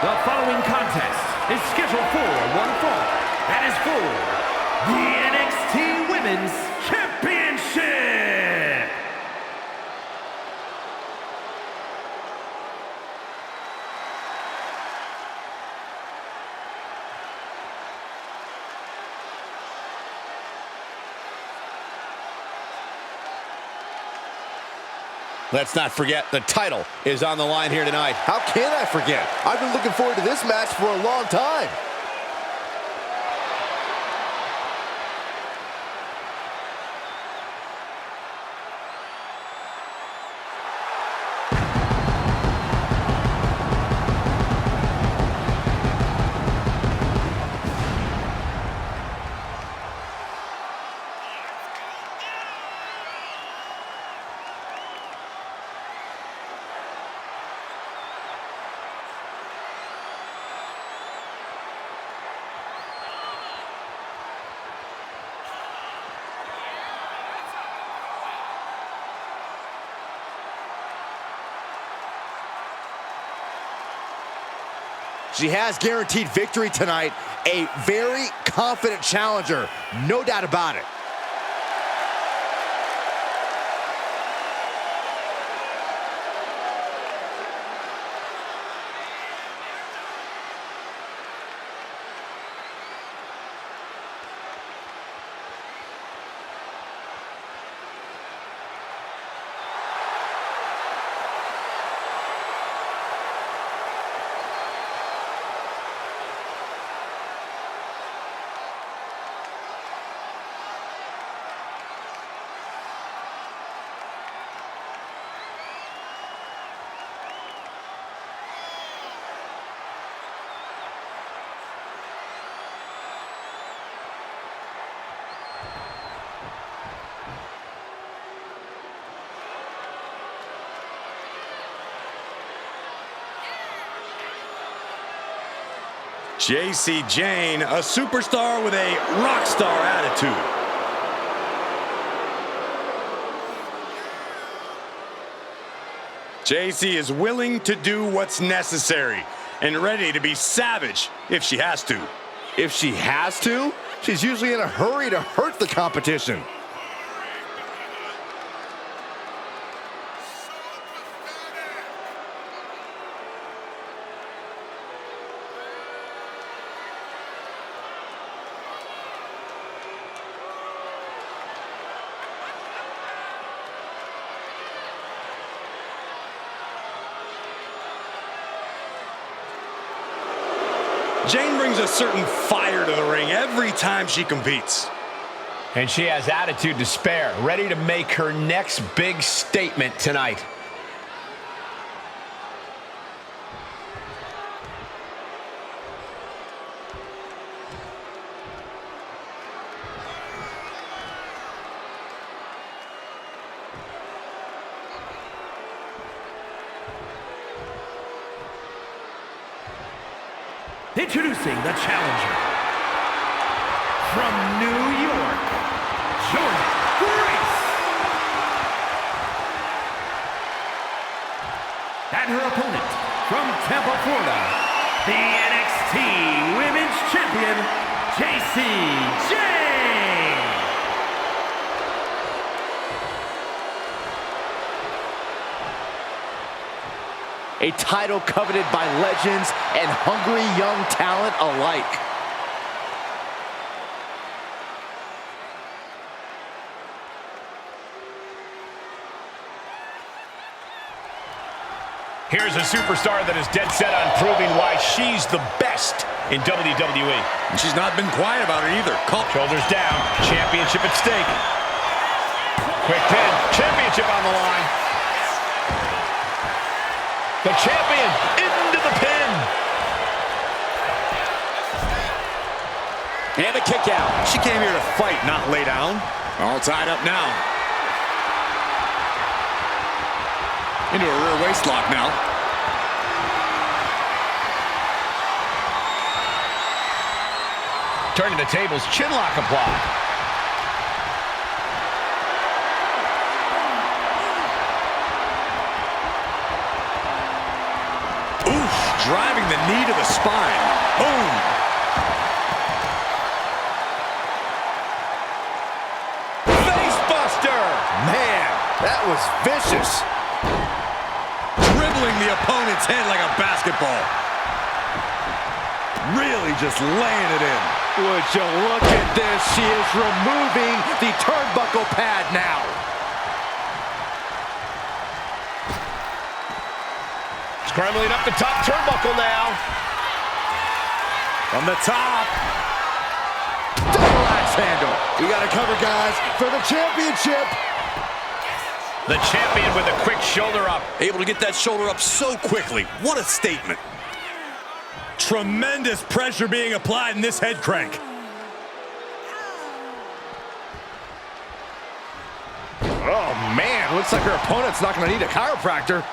The following contest is scheduled for one fall and is for the NXT Women's Championship. Let's not forget, the title is on the line here tonight. How can I forget? I've been looking forward to this match for a long time. She has guaranteed victory tonight. A very confident challenger, no doubt about it. Jacy Jayne, a superstar with a rock star attitude. Jacy is willing to do what's necessary and ready to be savage if she has to. If she has to, she's usually in a hurry to hurt the competition. Jayne brings a certain fire to the ring every time she competes. And she has attitude to spare, ready to make her next big statement tonight. Introducing the challenger from New York, Jordynne. And her opponent from Tampa, Florida, the NXT Women's Champion, Jacy Jayne. A title coveted by legends and hungry young talent alike. Here's a superstar that is dead set on proving why she's the best in WWE. And she's not been quiet about it either. Shoulders down, championship at stake. Quick pin, championship on the line. The champion into the pin. And the kick out. She came here to fight, not lay down. All tied up now. Into a rear waist lock now. Turning the tables, chin lock applied. Driving the knee to the spine. Boom. Facebuster. Man, that was vicious. Dribbling the opponent's head like a basketball. Really just laying it in. Would you look at this? She is removing the turnbuckle pad now. Scrambling up the top turnbuckle now. From the top. Double axe handle. We got to cover, guys, for the championship. The champion with a quick shoulder up. Able to get that shoulder up so quickly. What a statement. Tremendous pressure being applied in this head crank. Oh, man. Looks like her opponent's not going to need a chiropractor.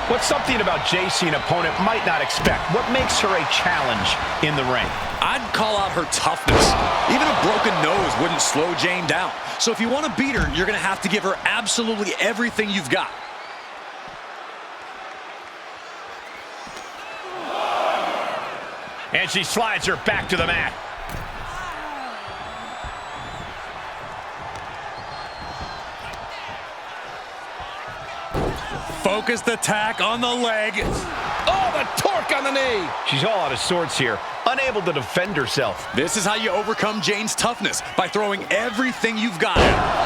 What's something about Jacy an opponent might not expect? What makes her a challenge in the ring? I'd call out her toughness. Even a broken nose wouldn't slow Jayne down. So if you want to beat her, you're going to have to give her absolutely everything you've got. And she slides her back to the mat. Focused attack on the leg. Oh, the torque on the knee. She's all out of sorts here, unable to defend herself. This is how you overcome Jayne's toughness, by throwing everything you've got.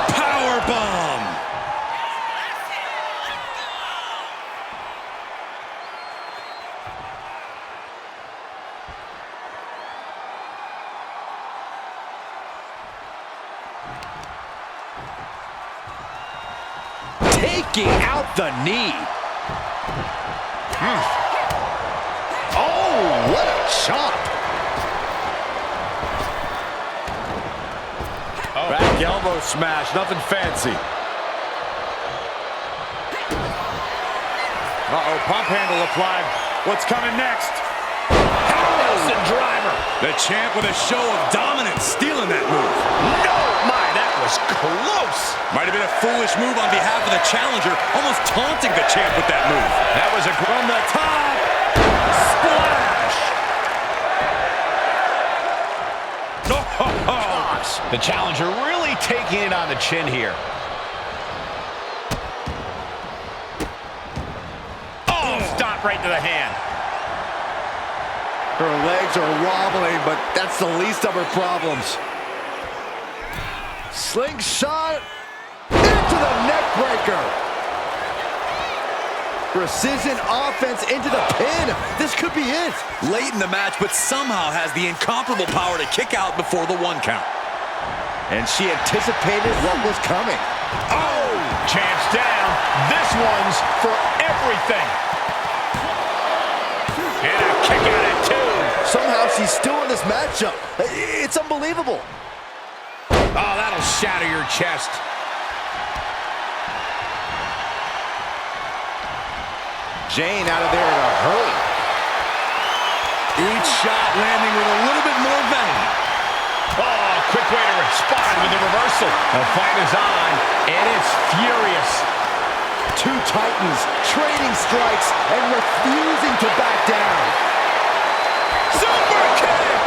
Power bomb. Taking out the knee. Oh, what a chop. Oh. Back elbow smash, nothing fancy. Uh-oh, pump handle applied. What's coming next? Nelson driver. The champ with a show of dominance, stealing that move. No, my, that was close. Might have been a foolish move on behalf of the challenger, almost taunting the champ with that move. That was a From the top. Splash. Gosh. The challenger really taking it on the chin here. Oh, stop right to the hand. Her legs are wobbling, but that's the least of her problems. Slingshot into the neck breaker. Precision offense into the pin. This could be it. Late in the match, but somehow has the incomparable power to kick out before the 1 count. And she anticipated what was coming. Oh, champ's down. This one's for everything. And a kick out at 2. Somehow she's still in this matchup. It's unbelievable. Oh, that'll shatter your chest. Jayne out of there in a hurry. Each shot landing with a little bit more venom. Oh, quick way to respond with the reversal. The fight is on, and it's furious. Two titans trading strikes and refusing to back down. Super kick!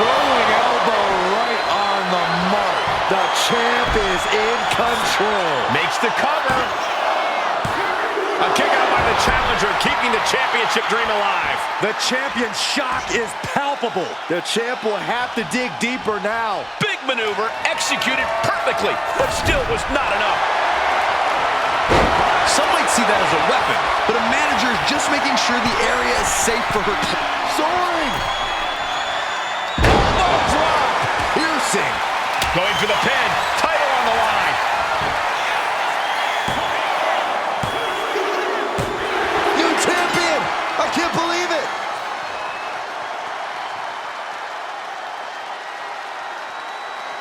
Rolling elbow right on the mark. The champ is in control. Makes the cover. A kick out by the challenger, keeping the championship dream alive. The champion's shock is palpable. The champ will have to dig deeper now. Big maneuver, executed perfectly, but still was not enough. Some might see that as a weapon, but a manager is just making sure the area is safe for her. Soaring. Elbow drop. Piercing. Going for the pin, title on the line. New champion. I can't believe it.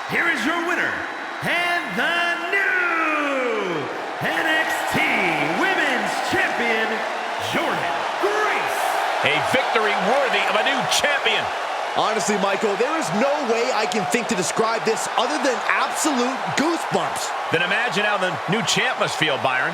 Here is your winner, and the new NXT Women's Champion, Jordynne Grace. A victory worthy of a new champion. Honestly, Michael, there is no way I can think to describe this other than absolute goosebumps. Then imagine how the new champ must feel, Byron.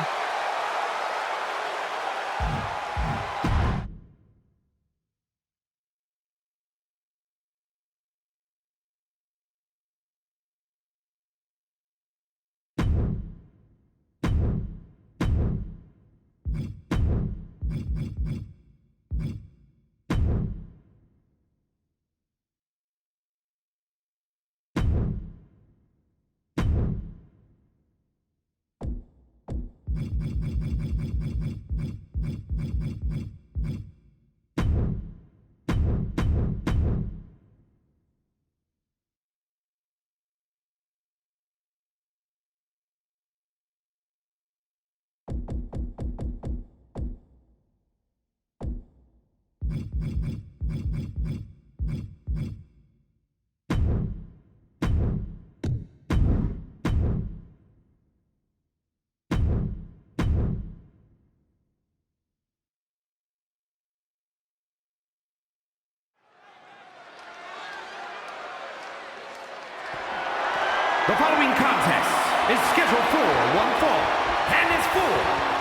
The following contest is scheduled for one fall and is for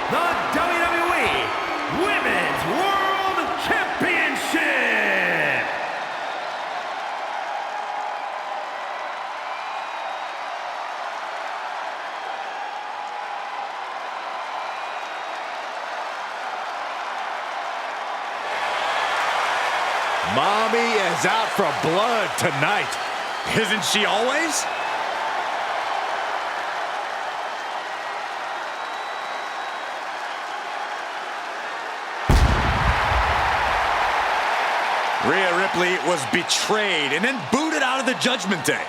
the WWE Women's World Championship. Mommy is out for blood tonight. Isn't she always? Rhea Ripley was betrayed and then booted out of the Judgment Day.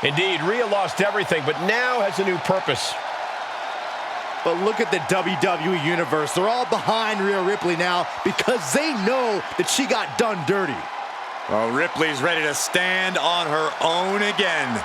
Indeed, Rhea lost everything, but now has a new purpose. But look at the WWE Universe. They're all behind Rhea Ripley now because they know that she got done dirty. Well, Ripley's ready to stand on her own again.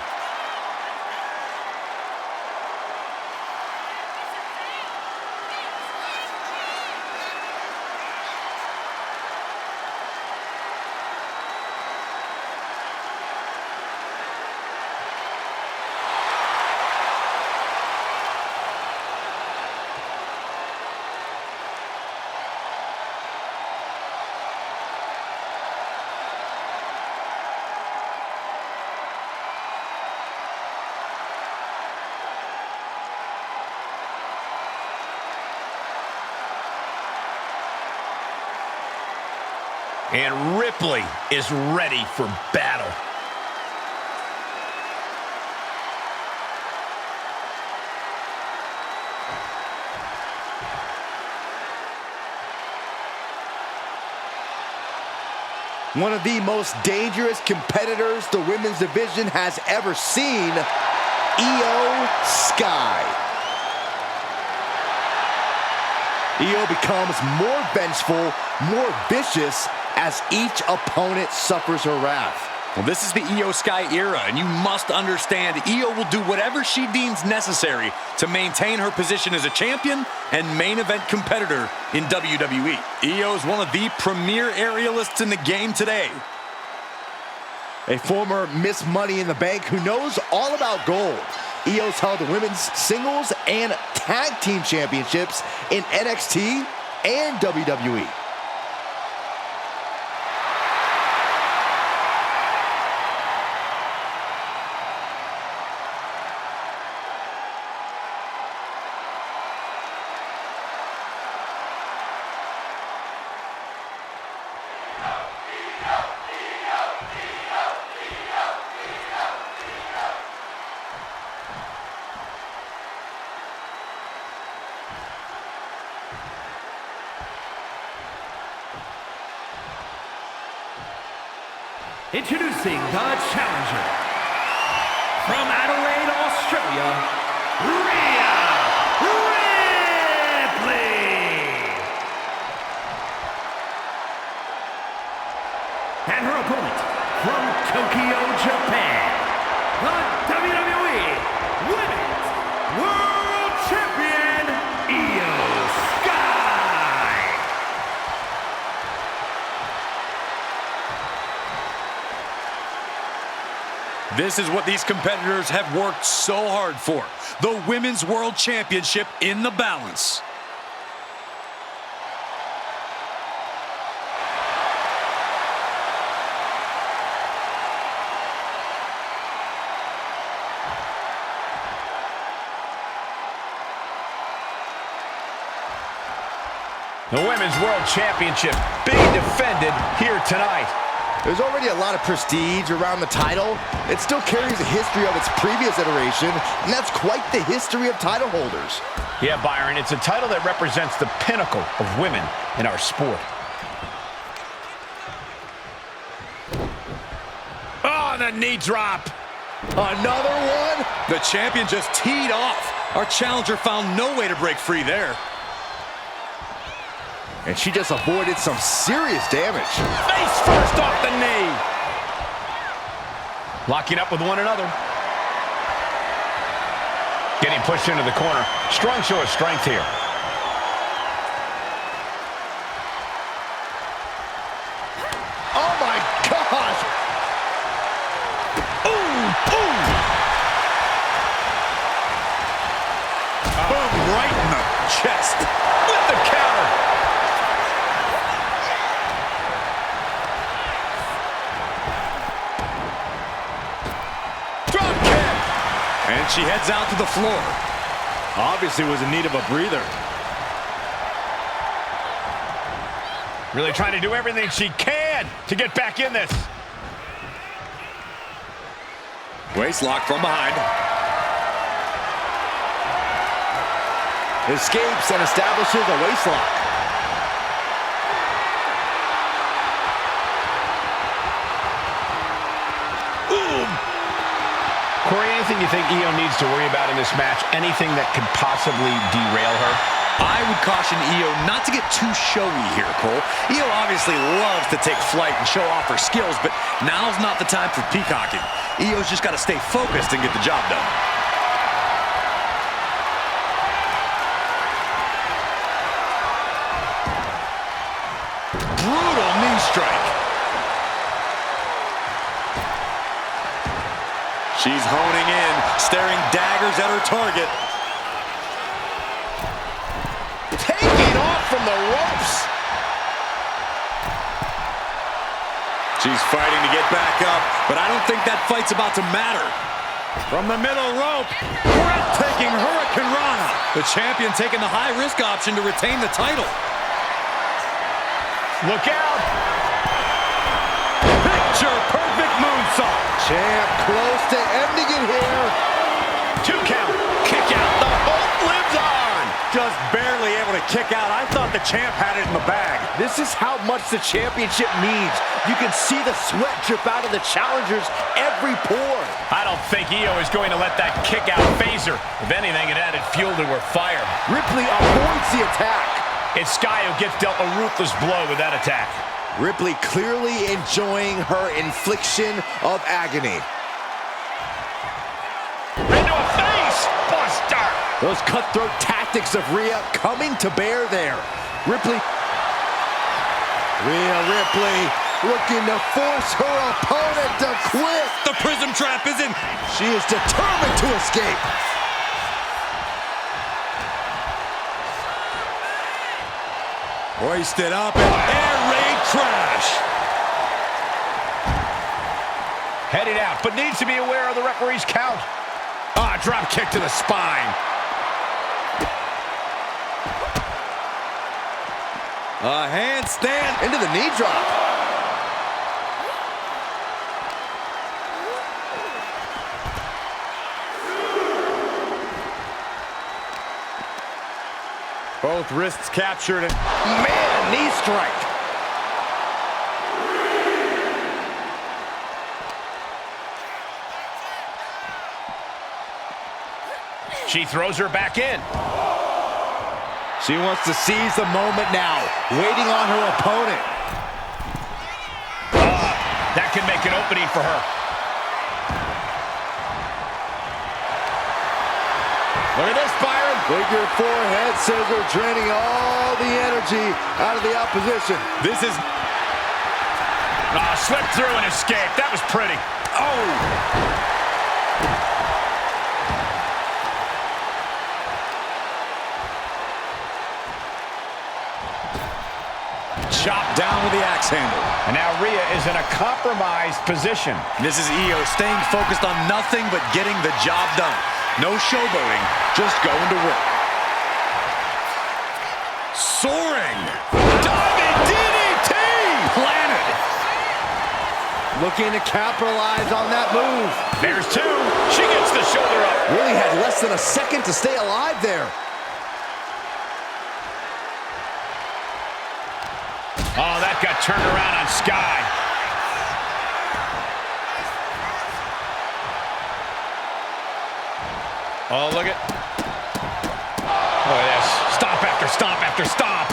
And Ripley is ready for battle. One of the most dangerous competitors the women's division has ever seen, Iyo Sky. Iyo becomes more vengeful, more vicious as each opponent suffers her wrath. Well, this is the Iyo Sky era, and you must understand Iyo will do whatever she deems necessary to maintain her position as a champion and main event competitor in WWE. Iyo is one of the premier aerialists in the game today. A former Miss Money in the Bank who knows all about gold. Iyo's held the women's singles and tag team championships in NXT and WWE. Introducing the challenger from Adelaide, Australia, Rhea Ripley. And her opponent from Tokyo, Japan, the WWE Women's World Champion, Iyo Sky. This is what these competitors have worked so hard for. The Women's World Championship in the balance. The Women's World Championship being defended here tonight. There's already a lot of prestige around the title. It still carries a history of its previous iteration, and that's quite the history of title holders. Yeah, Byron, it's a title that represents the pinnacle of women in our sport. Oh, the knee drop. Another one? The champion just teed off. Our challenger found no way to break free there. And she just avoided some serious damage. Face first off the knee. Locking up with one another. Getting pushed into the corner. Strong show of strength here. Oh my gosh! Ooh, ooh. chest with the counter. Drop kick. And she heads out to the floor. Obviously was in need of a breather. Really trying to do everything she can to get back in this. Waist lock from behind. Escapes and establishes a waist lock. Corey, anything you think Iyo needs to worry about in this match? Anything that could possibly derail her? I would caution Iyo not to get too showy here, Cole. Iyo obviously loves to take flight and show off her skills, but now's not the time for peacocking. Iyo's just got to stay focused and get the job done. Brutal knee strike. She's honing in, staring daggers at her target. Taking off from the ropes. She's fighting to get back up, but I don't think that fight's about to matter. From the middle rope, breathtaking Hurricane Rana. The champion taking the high-risk option to retain the title. Look out. Picture-perfect moonsault. Champ close to ending it here. 2 count. Kick out. The hope lives on. Just barely able to kick out. I thought the champ had it in the bag. This is how much the championship means. You can see the sweat drip out of the challengers every pore. I don't think Iyo is going to let that kick out phase her. If anything, it added fuel to her fire. Ripley avoids the attack. It's Sky who gets dealt a ruthless blow with that attack. Ripley clearly enjoying her infliction of agony. Into a face buster. Those cutthroat tactics of Rhea coming to bear there. Rhea Ripley looking to force her opponent to quit. The prism trap is in. She is determined to escape. Hoisted up and air raid crash. Headed out, but needs to be aware of the referee's count. Drop kick to the spine. A handstand Into the knee drop. Both wrists captured and Man, knee strike. She throws her back in. She wants to seize the moment now, waiting on her opponent. That can make an opening for her. Look at this, Byron. Figure 4 head scissor draining all the energy out of the opposition. this is Slipped through and escaped. That was pretty. chopped down with the axe handle. And now Rhea is in a compromised position. This is Iyo staying focused on nothing but getting the job done. No showboating, just going to work. Soaring. Diving DDT! Planted. Looking to capitalize on that move. There's 2. She gets the shoulder up. Really had less than a second to stay alive there. Oh, that got turned around on Sky. Oh, look at this. Stomp after stomp after stomp.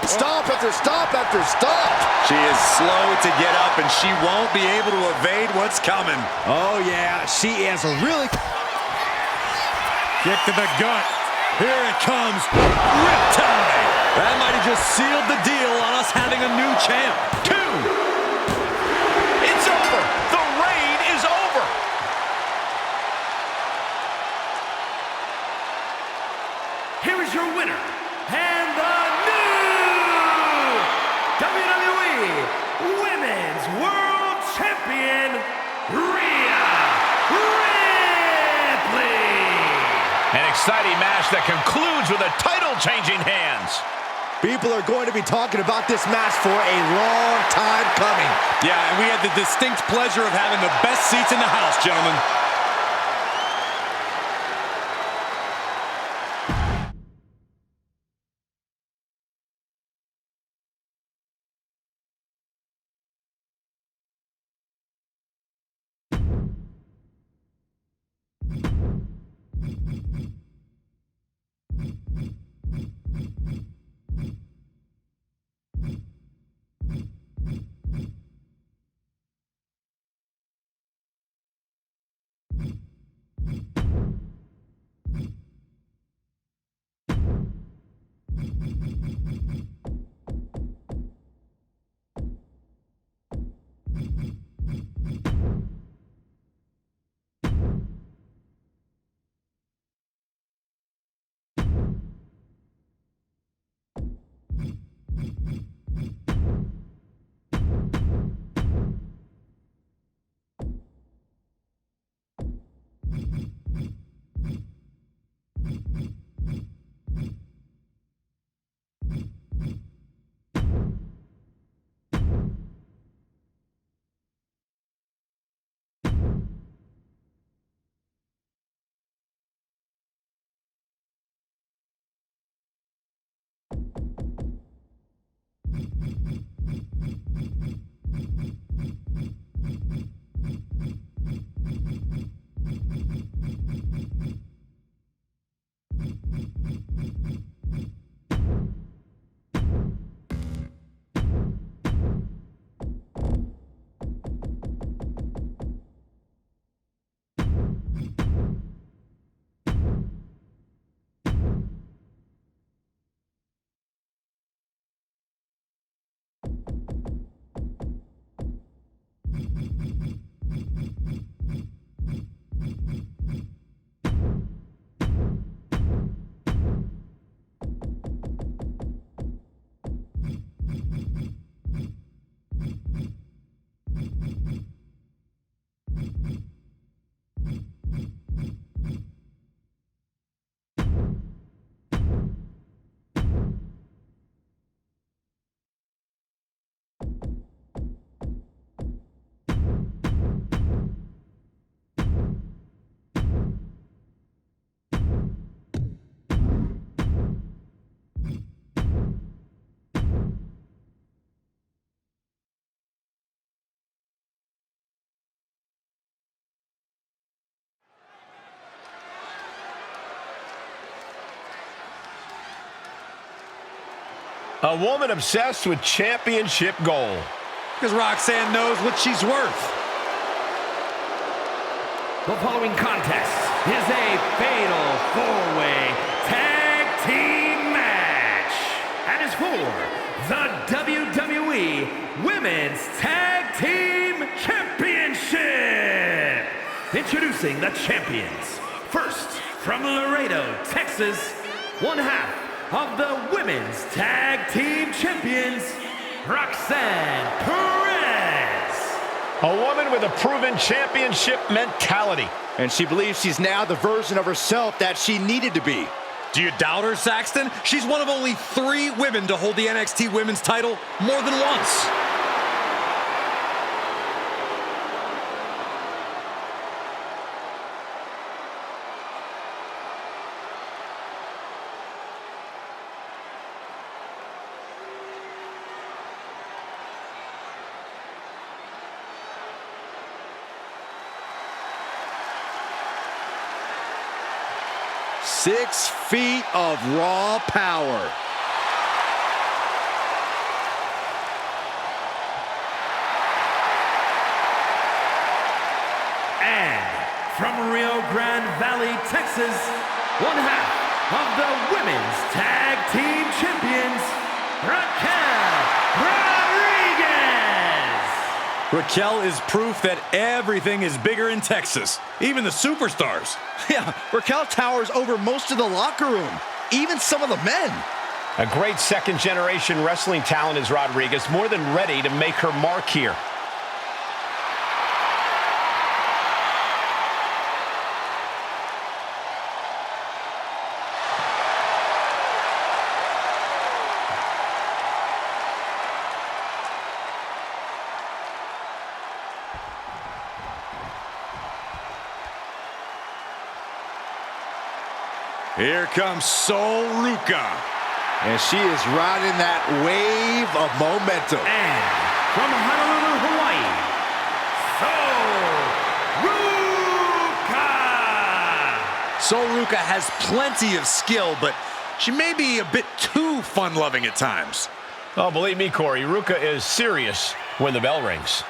Stomp after stomp after stomp. She is slow to get up, and she won't be able to evade what's coming. Oh, yeah. She is really... Kick to the gut. Here it comes. Riptide. That might have just sealed the deal on us having a new champ. 2. It's over. The reign is over. Here exciting match that concludes with a title changing hands. People are going to be talking about this match for a long time coming. Yeah, and we had the distinct pleasure of having the best seats in the house, gentlemen. A woman obsessed with championship gold. Because Roxanne knows what she's worth. The following contest is a fatal four-way tag team match and is for the WWE Women's Tag Team Championship. Introducing the champions. First, from Laredo, Texas, one half of the Women's Tag Team Champions, Roxanne Perez. A woman with a proven championship mentality. And she believes she's now the version of herself that she needed to be. Do you doubt her, Saxton? She's one of only 3 women to hold the NXT Women's title more than once. Six feet of raw power. And from Rio Grande Valley, Texas, one half of the Women's Tag Team Champions, Raquel is proof that everything is bigger in Texas, even the superstars. Yeah, Raquel towers over most of the locker room, even some of the men. A great second-generation wrestling talent is Rodriguez, more than ready to make her mark here. Here comes Soul Ruca. And she is riding that wave of momentum. And from Honolulu, Hawaii, Soul Ruca! Soul Ruca has plenty of skill, but she may be a bit too fun-loving at times. Oh, believe me, Corey, Ruca is serious when the bell rings.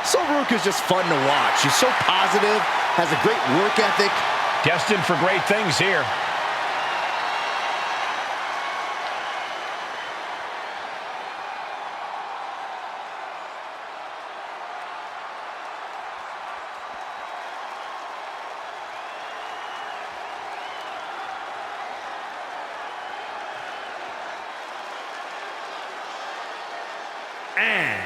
Soul Ruca is just fun to watch. She's so positive, has a great work ethic. Destined for great things here. And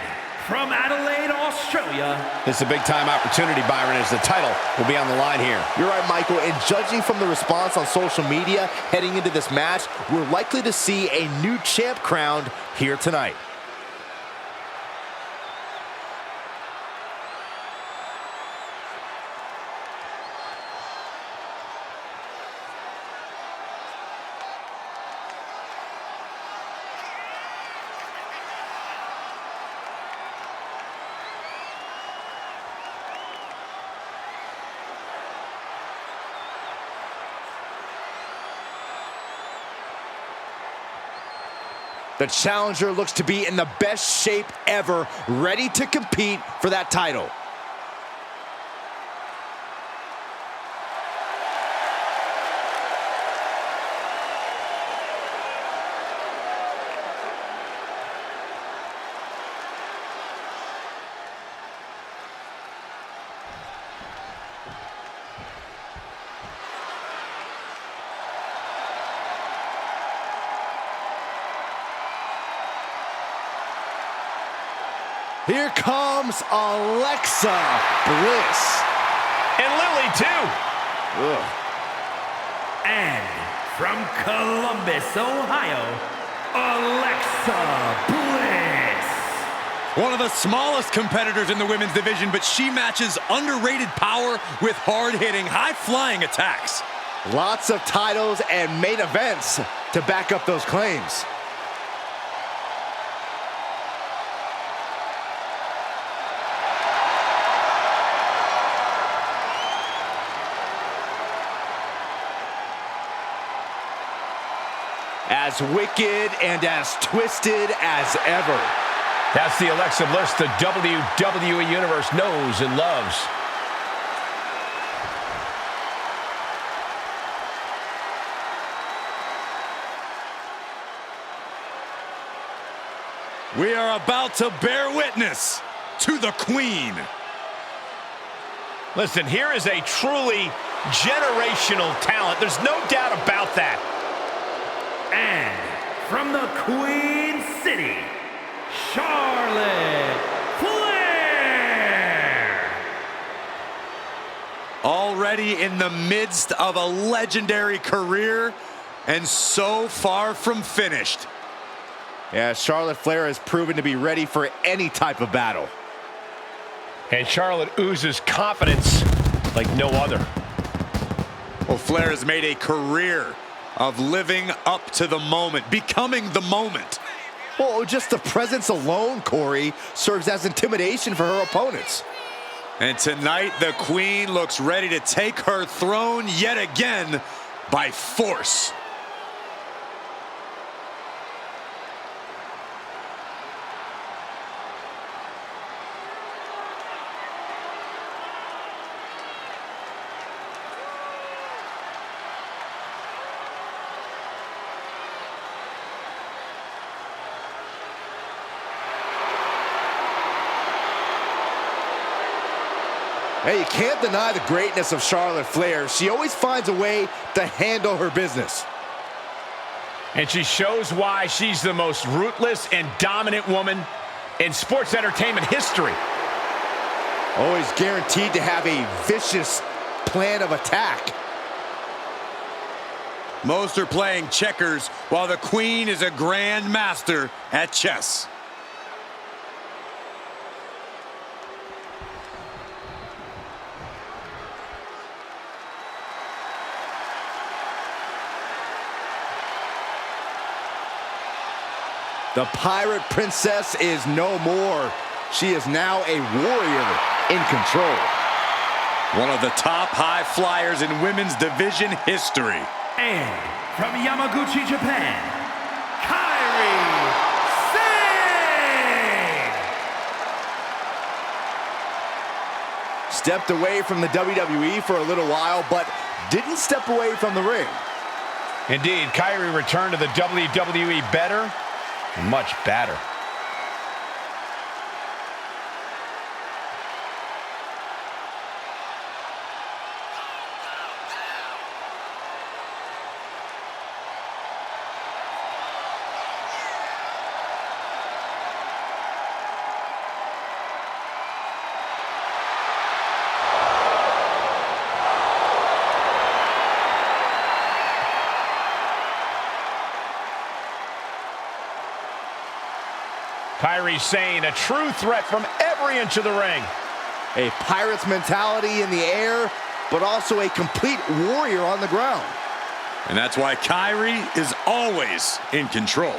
from Adelaide, Australia, This is a big-time opportunity, Byron, as the title will be on the line here. You're right, Michael, and judging from the response on social media heading into this match, we're likely to see a new champ crowned here tonight. The challenger looks to be in the best shape ever, ready to compete for that title. Here comes Alexa Bliss. And Lily, too. Ugh. and from Columbus, Ohio, Alexa Bliss. One of the smallest competitors in the women's division, but she matches underrated power with hard-hitting, high-flying attacks. Lots of titles and main events to back up those claims. As wicked and as twisted as ever. That's the Alexa Bliss the WWE Universe knows and loves. We are about to bear witness to the Queen. Listen, here is a truly generational talent. There's no doubt about that. And from the Queen City, Charlotte Flair. Already in the midst of a legendary career and so far from finished. Yeah, Charlotte Flair has proven to be ready for any type of battle. And Charlotte oozes confidence like no other. Well, Flair has made a career of living up to the moment, becoming the moment. Well, just the presence alone, Corey, serves as intimidation for her opponents. And tonight, the Queen looks ready to take her throne yet again by force. Hey, you can't deny the greatness of Charlotte Flair. She always finds a way to handle her business. And she shows why she's the most ruthless and dominant woman in sports entertainment history. Always guaranteed to have a vicious plan of attack. Most are playing checkers, while the Queen is a grand master at chess. The Pirate Princess is no more. She is now a warrior in control. One of the top high flyers in women's division history. And from Yamaguchi, Japan, Kairi Sane! Stepped away from the WWE for a little while, but didn't step away from the ring. Indeed, Kairi returned to the WWE better, much better. Kairi Sane, a true threat from every inch of the ring. A Pirate's mentality in the air, but also a complete warrior on the ground. And that's why Kairi is always in control.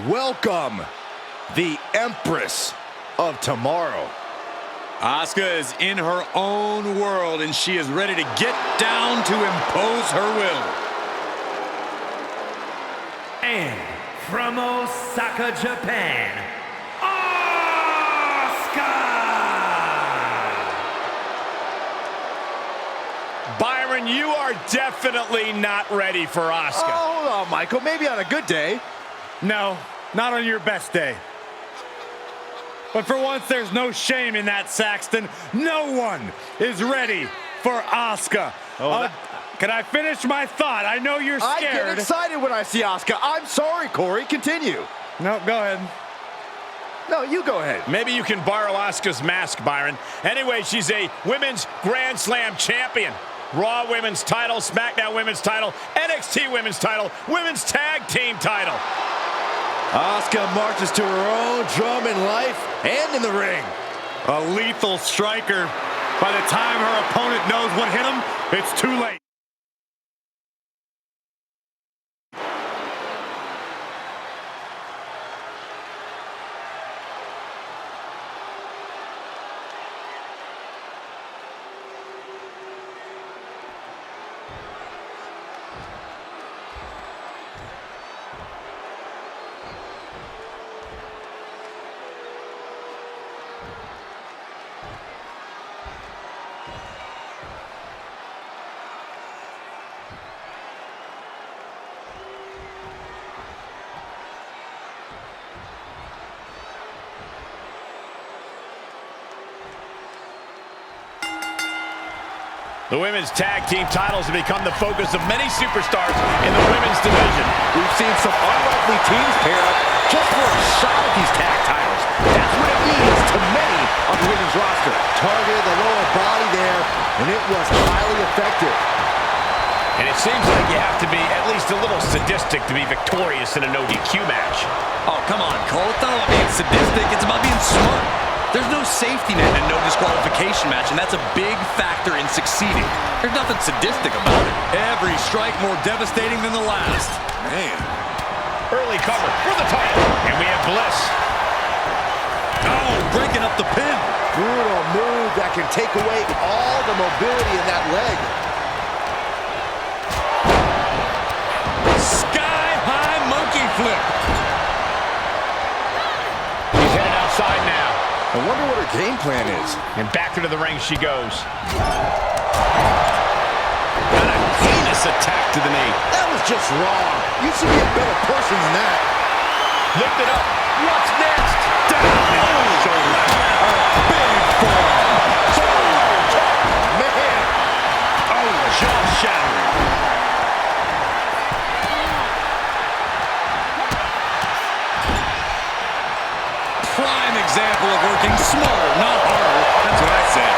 Welcome, the Empress of Tomorrow. Asuka is in her own world, and she is ready to get down to impose her will. And from Osaka, Japan, Asuka! Byron, you are definitely not ready for Asuka. Oh, hold on, Michael. Maybe on a good day. No, not on your best day. But for once, there's no shame in that, Saxton. No one is ready for Asuka. Can I finish my thought? I know you're scared. I get excited when I see Asuka. I'm sorry, Corey. Continue. No, go ahead. No, you go ahead. Maybe you can borrow Asuka's mask, Byron. Anyway, she's a Women's Grand Slam champion. Raw Women's title, SmackDown Women's title, NXT Women's title, Women's Tag Team title. Asuka marches to her own drum in life and in the ring. A lethal striker. By the time her opponent knows what hit him, it's too late. The women's tag team titles have become the focus of many superstars in the women's division. We've seen some unlikely teams pair up just for a shot at these tag titles. That's what it means to many on the women's roster. Targeted the lower body there, and it was highly effective. And it seems like you have to be at least a little sadistic to be victorious in a no DQ match. Oh, come on, Cole. It's not about being sadistic. It's about being smart. There's no safety net and no disqualification match, and that's a big factor in succeeding. There's nothing sadistic about it. Every strike more devastating than the last. Man. Early cover for the title. And we have Bliss. Oh, breaking up the pin. Brutal move that can take away all the mobility in that leg. Sky-high monkey flip. She's headed outside now. I wonder what her game plan is. And back into the ring she goes. And a heinous attack to the knee. That was just wrong. You should be a better person than that. Lift it up. What's next? Down on the shoulder. A big forearm. Man. Oh, jaw-shattering. example of working smarter, not harder. That's what I said.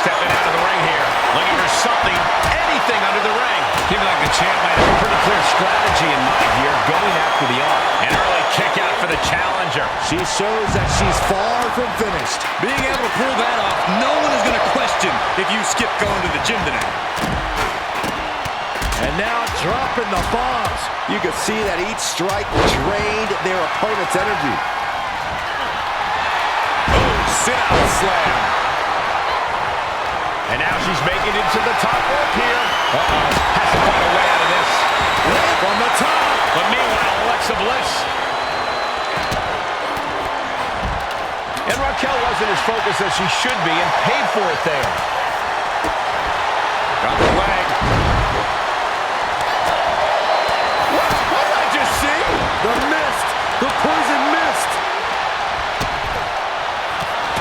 Stepping out of the ring here. Looking for something, anything under the ring. Seems like the champ might have a pretty clear strategy in mind here, going after the arm. An early kick out for the challenger. She shows that she's far from finished. Being able to pull that off, no one is going to question if you skip going to the gym today. And now dropping the bombs. You can see that each strike drained their opponent's energy. Oh, sit-out slam. And now she's making it to the top rope here. Has to find a way out of this. From the top. But meanwhile, Alexa Bliss. And Raquel wasn't as focused as she should be and paid for it there. Got the leg. What did I just see? The mist. The poison mist.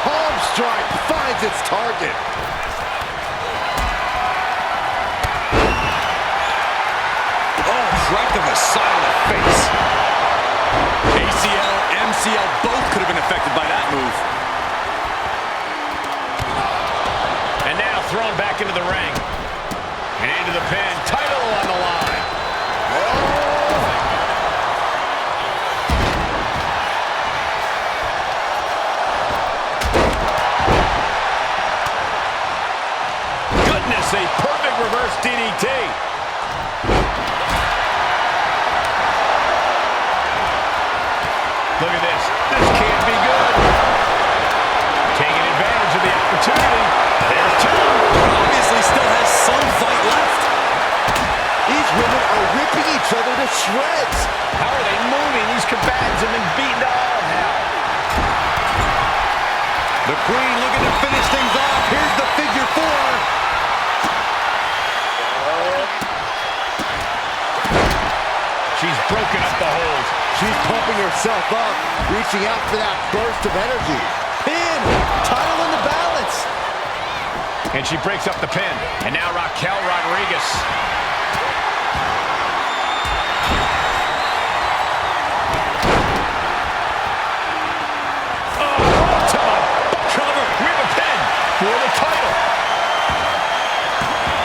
Palm strike finds its target. Right to the side of the face. ACL, MCL, both could have been affected by that move. And now thrown back into the ring. And into the pin. Title on the line. Goodness, a perfect reverse DDT. Look at this. This can't be good. Taking advantage of the opportunity. There's two. Obviously still has some fight left. These women are ripping each other to shreds. How are they moving? These combatants have been beaten to all hell. The Queen looking to finish things off. Here's the figure four. She's broken up the hold. She's pumping herself up, reaching out for that burst of energy. Pin, title in the balance. And she breaks up the pin. And now Raquel Rodriguez. Oh, ultimate cover. We have a pin for the title.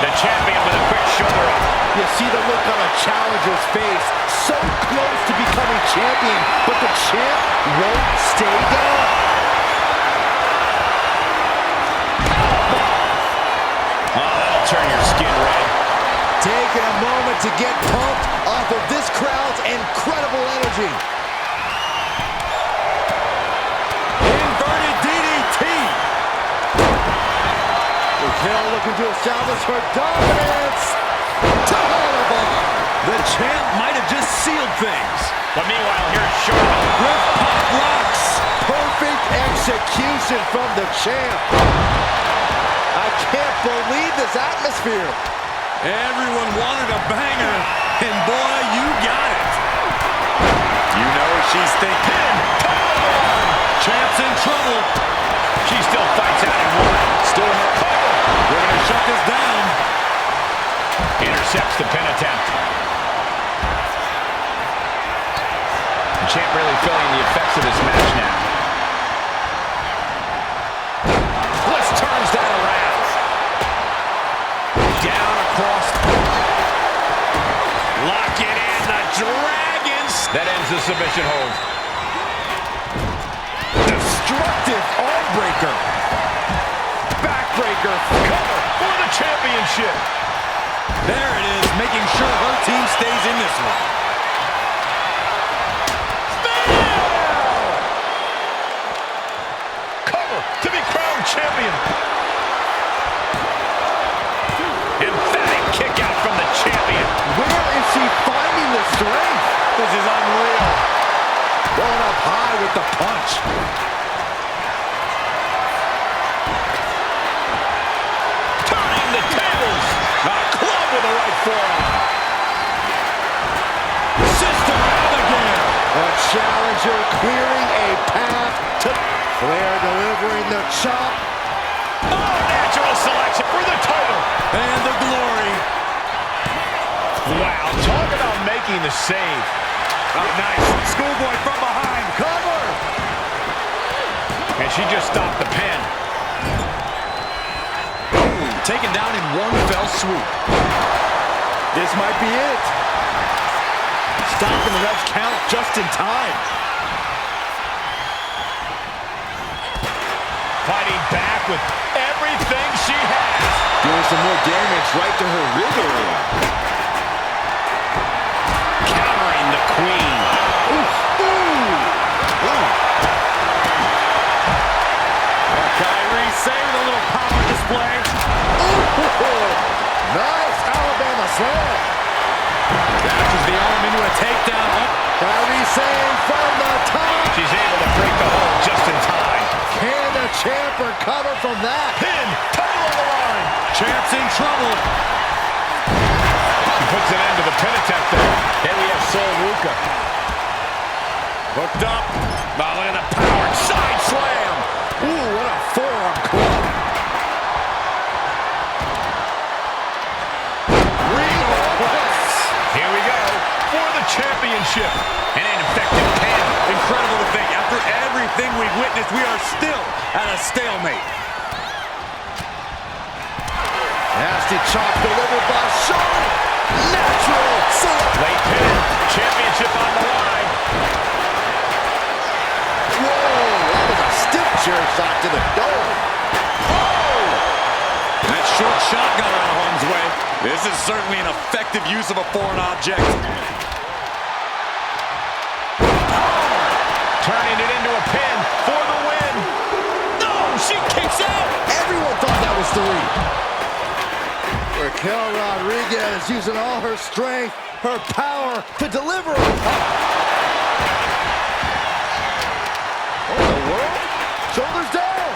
The champion with a quick shoulder up. You see the look on a challenger's face. So close to becoming champion, but the champ won't stay down. Oh, that'll turn your skin red. Taking a moment to get pumped off of this crowd's incredible energy. Inverted DDT. Raquel looking to establish her dominance. The champ might have just sealed things. But meanwhile, here's Charlotte. With pop rocks. Perfect execution from the champ. I can't believe this atmosphere. Everyone wanted a banger, and boy, you got it. You know she's thinking. Champ's in trouble. She still fights out in one. Still in her cover. We're going to shut this down. Intercepts the pin attempt. The champ really feeling the effects of this match now. Bliss turns that around. Down across. Lock it in. The Dragons. That ends the submission hold. Destructive arm breaker. Backbreaker. Cover for the championship. There it is, making sure her team stays in this one. Cover to be crowned champion. Emphatic kick out from the champion. Where is she finding the strength? This is unreal. Going up high with the punch. Turning the tables. A club with the right forearm. System out again. A challenger clearing a path to Flair delivering the chop. Oh, natural selection for the title. And the glory. Wow, talk about making the save. Oh, nice. Schoolboy from behind. Cover. And she just stopped the pin. Taken down in one fell swoop. This might be it. Stopping the ref's count just in time. Fighting back with everything she has. Doing some more damage right to her rib area. Countering the queen. Kyrie saved a little power display. Nice Alabama slam. Dashes the arm into a takedown. Kyrie saying from the top. She's able to break the hold just in time. Can the champ recover from that? Pin, title on the line. Champ's in trouble. She puts an end to the pin attempt there. Here we have Ruca. Hooked up. Oh, look at the power. Side slam. Ooh, what a forearm club. Here we go for the championship. And an effective pin. Incredible to think. After everything we've witnessed, we are still at a stalemate. Nasty chop delivered by Shawn. Natural select. Late pin. Championship on the line. Whoa, that was a stiff chair shot to the dome. That short shot got her out of harm's way. This is certainly an effective use of a foreign object. Turning it into a pin for the win. No, she kicks out. Everyone thought that was 3. Raquel Rodriguez using all her strength, her power to deliver. What in the world? Shoulders down.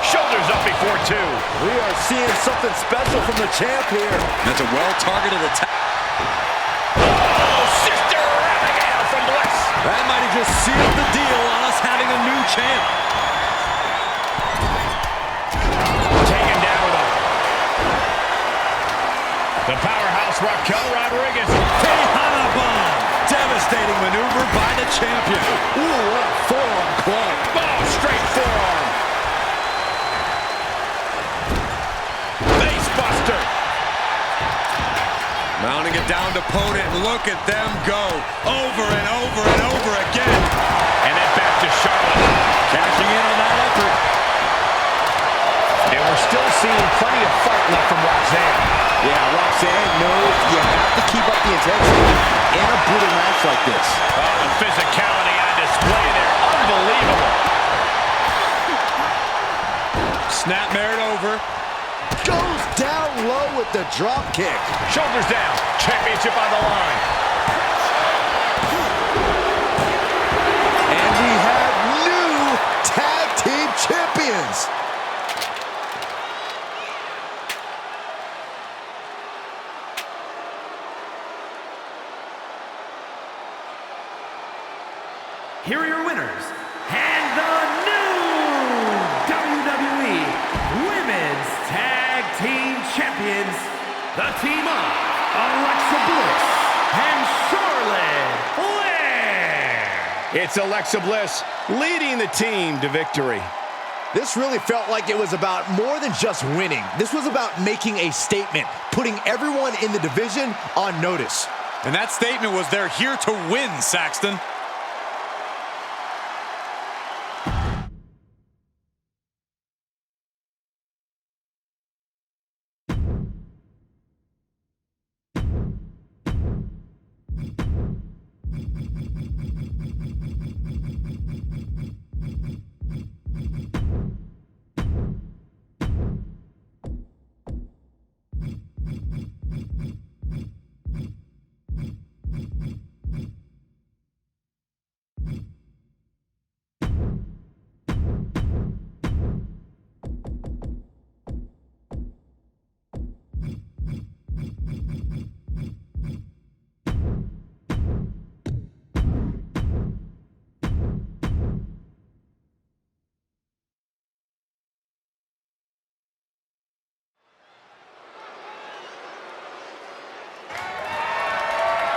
Shoulders up before 2. We are seeing something special from the champ here. That's a well-targeted attack. Oh, Sister Abigail from Bliss. That might have just sealed the deal on us having a new champ. Taken down with the powerhouse Raquel Rodriguez. Tejana bomb. Devastating maneuver by the champion. Ooh, what a forearm club. Oh, straight forearm. Face buster. Mounting a downed opponent. Look at them go. Over and over and over again. And then back to Charlotte. Cashing in on that effort. And we're still seeing plenty of fight left from Roxanne. Yeah, Roxanne knows you have to keep up the intensity in a brutal match like this. Oh, the physicality on display there. Unbelievable. Snapmared over. Goes down low with the drop kick. Shoulders down. Championship on the line. And we have new tag team champions. Here are your winners, and the new WWE Women's Tag Team Champions, the team of Alexa Bliss and Charlotte Flair. It's Alexa Bliss leading the team to victory. This really felt like it was about more than just winning. This was about making a statement, putting everyone in the division on notice. And that statement was they're here to win, Saxton.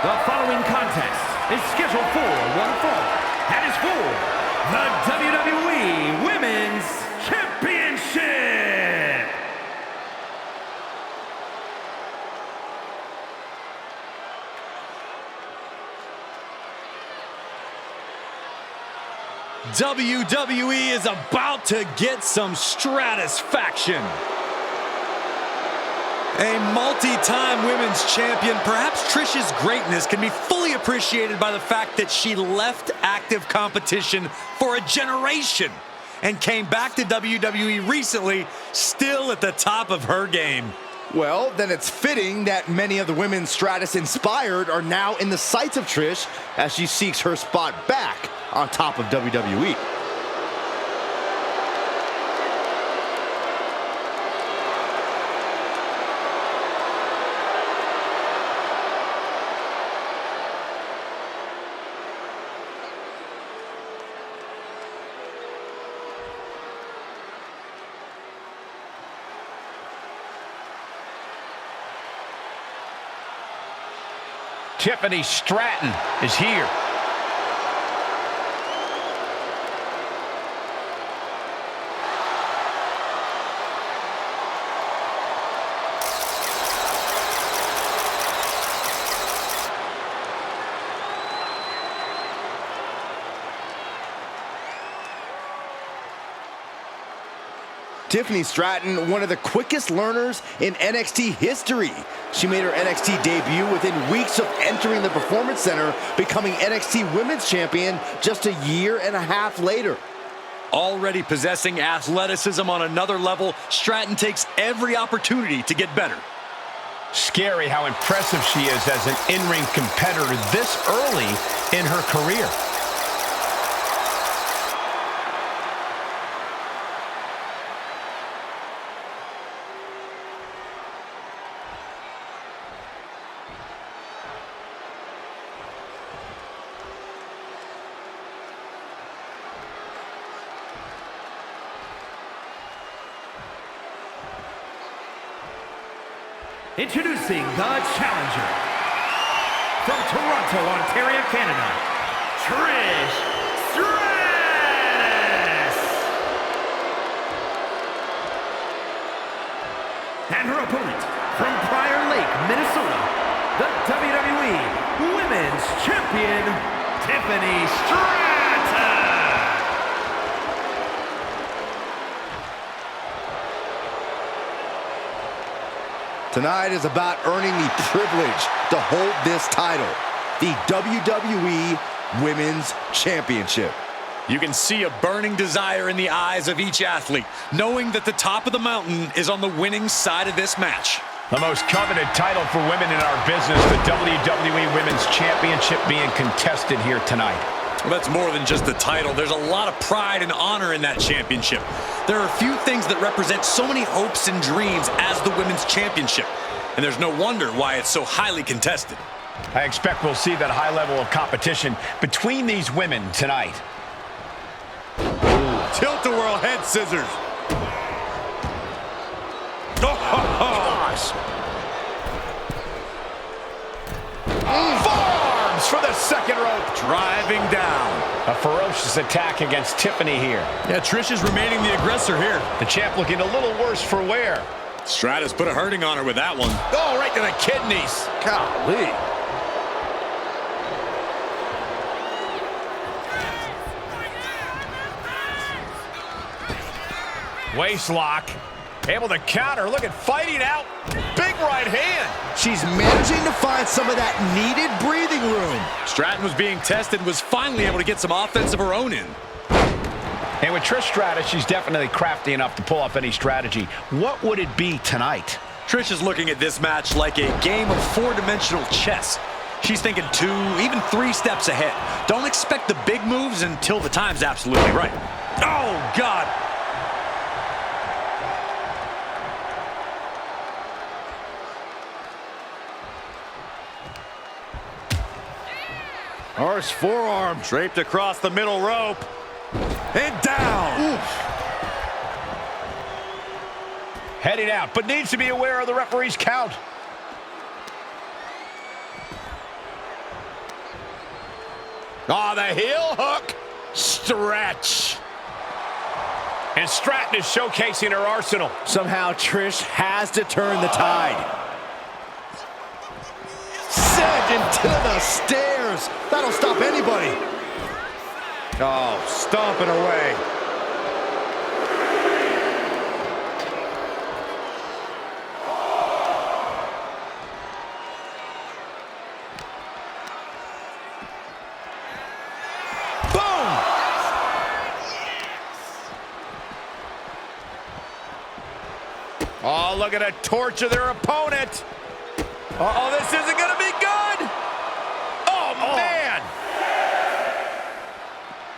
The following contest is scheduled for one fall and is for the WWE WWE Women's Championship. WWE is about to get some stratisfaction. A multi-time women's champion, perhaps Trish's greatness can be fully appreciated by the fact that she left active competition for a generation and came back to WWE recently, still at the top of her game. Well, then it's fitting that many of the women Stratus inspired are now in the sights of Trish as she seeks her spot back on top of WWE. Tiffany Stratton is here. Tiffany Stratton, one of the quickest learners in NXT history. She made her NXT debut within weeks of entering the Performance Center, becoming NXT Women's Champion just a year and a half later. Already possessing athleticism on another level, Stratton takes every opportunity to get better. Scary how impressive she is as an in-ring competitor this early in her career. Introducing the challenger from Toronto, Ontario, Canada, Trish Stratus. And her opponent from Prior Lake, Minnesota, the WWE Women's Champion, Tiffany Stratton. Tonight is about earning the privilege to hold this title, the WWE Women's Championship. You can see a burning desire in the eyes of each athlete, knowing that the top of the mountain is on the winning side of this match. The most coveted title for women in our business, the WWE Women's Championship being contested here tonight. Well, that's more than just the title. There's a lot of pride and honor in that championship. There are a few things that represent so many hopes and dreams as the Women's Championship. And there's no wonder why it's so highly contested. I expect we'll see that high level of competition between these women tonight. Tilt-a-whirl head scissors. Forearms for the second rope. Driving down. A ferocious attack against Tiffany here. Yeah, Trish is remaining the aggressor here. The champ looking a little worse for wear. Stratus put a hurting on her with that one. Oh, right to the kidneys. Golly. Waist lock. Able to counter. Look at fighting out. Big right hand. She's managing to find some of that needed breathing room. Stratton was being tested, was finally able to get some offense of her own in. And with Trish Stratus, she's definitely crafty enough to pull off any strategy. What would it be tonight? Trish is looking at this match like a game of four-dimensional chess. She's thinking 2, even 3 steps ahead. Don't expect the big moves until the time's absolutely right. Oh, God. Horse forearm draped across the middle rope. And down. Oof. Heading out, but needs to be aware of the referee's count. Oh, the heel hook. Stretch. And Stratton is showcasing her arsenal. Somehow Trish has to turn the tide. Sent into the stairs. That'll stop anybody. Oh, stomping away. Oh, look at her torture their opponent. Uh-oh, this isn't going to be good. Oh, man.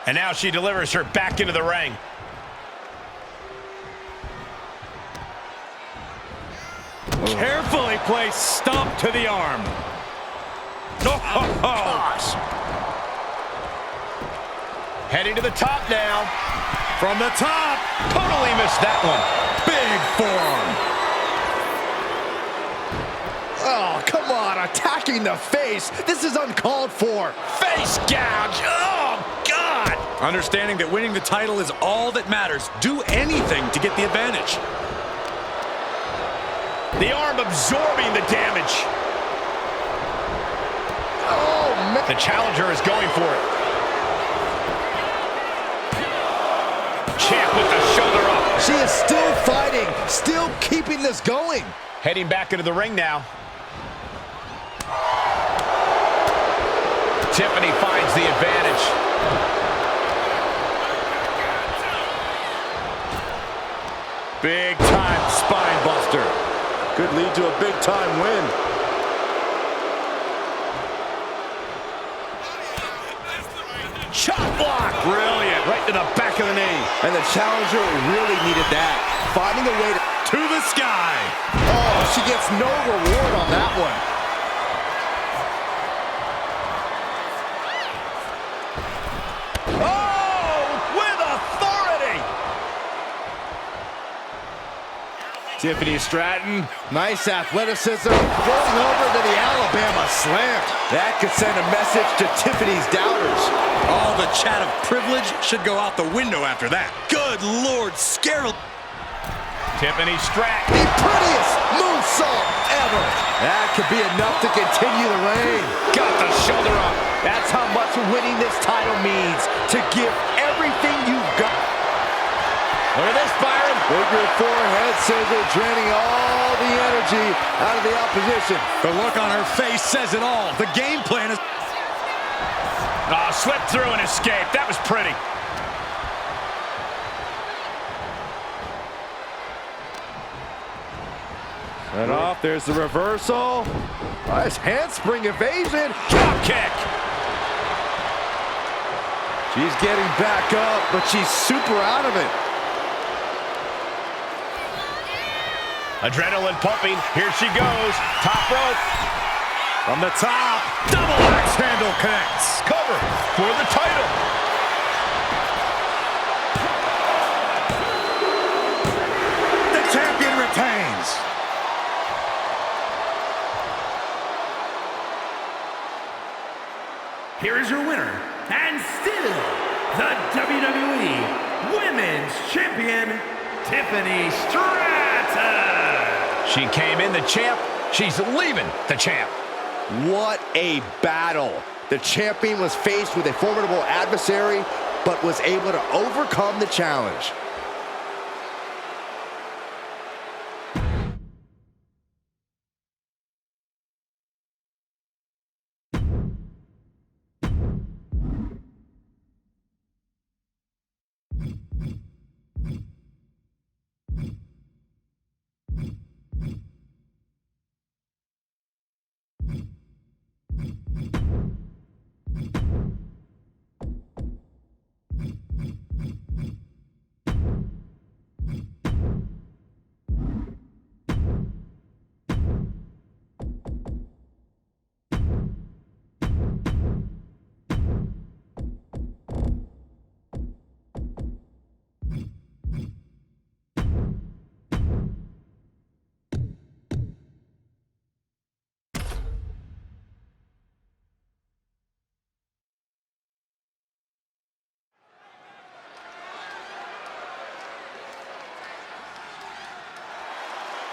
And now she delivers her back into the ring. Carefully placed stomp to the arm. Gosh. Heading to the top now. From the top. Totally missed that one. Big forearm. Oh, come on, attacking the face. This is uncalled for. Face gouge. Oh, God. Understanding that winning the title is all that matters. Do anything to get the advantage. The arm absorbing the damage. Oh, man. The challenger is going for it. Champ with the shoulder up. She is still fighting, still keeping this going. Heading back into the ring now. Tiffany finds the advantage. Big time spine buster. Could lead to a big time win. Chop block. Brilliant. Right to the back of the knee. And the challenger really needed that. Finding a way To the sky. Oh, she gets no reward on that one. Oh, with authority. Tiffany Stratton, nice athleticism, rolling over to the Alabama slam. That could send a message to Tiffany's doubters. All the chat of privilege should go out the window after that. Good Lord, scare. Tiffany Stratton. The prettiest moonsault ever. That could be enough to continue the reign. Got the shoulder up. That's how much winning this title means, to give everything you've got. Look at this, Byron. Figure four head scissor, draining all the energy out of the opposition. The look on her face says it all. The game plan is... Oh, slipped through and escaped. That was pretty. And off, there's the reversal. Nice handspring evasion. Drop kick. She's getting back up, but she's super out of it. Adrenaline pumping. Here she goes. Top rope. From the top. Double axe handle connects. Cover for the title. The champion retains. Here is your winner, and still the WWE Women's Champion, Tiffany Stratton. She came in the champ. She's leaving the champ. What a battle. The champion was faced with a formidable adversary, but was able to overcome the challenge.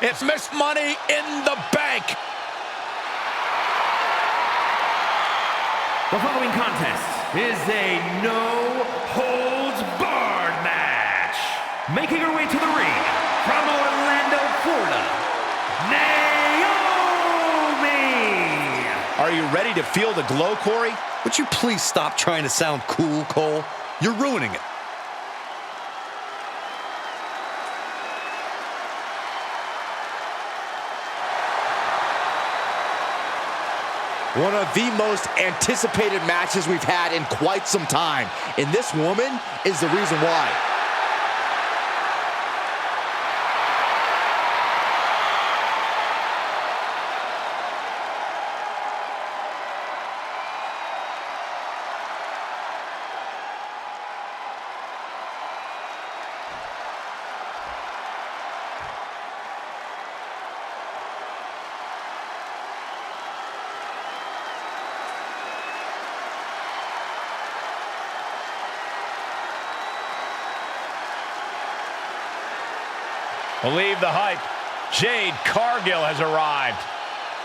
It's Miss Money in the Bank. The following contest is a no-holds-barred match. Making her way to the ring from Orlando, Florida, Naomi! Are you ready to feel the glow, Corey? Would you please stop trying to sound cool, Cole? You're ruining it. One of the most anticipated matches we've had in quite some time. And this woman is the reason why. Believe the hype. Jade Cargill has arrived.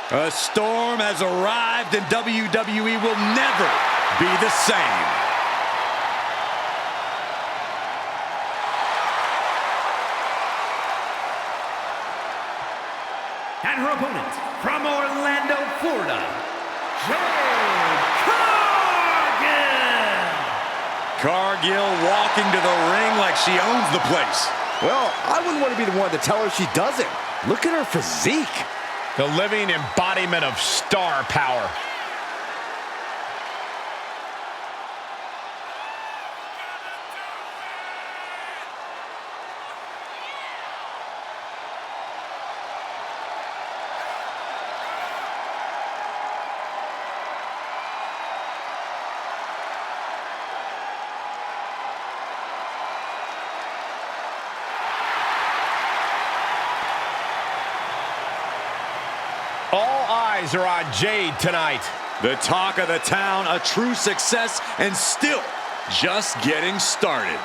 A storm has arrived and WWE will never be the same. And her opponent from Orlando, Florida, Jade Cargill! Cargill walking to the ring like she owns the place. Well, I wouldn't want to be the one to tell her she doesn't. Look at her physique. The living embodiment of star power. All eyes are on Jade tonight. The talk of the town, a true success, and still just getting started.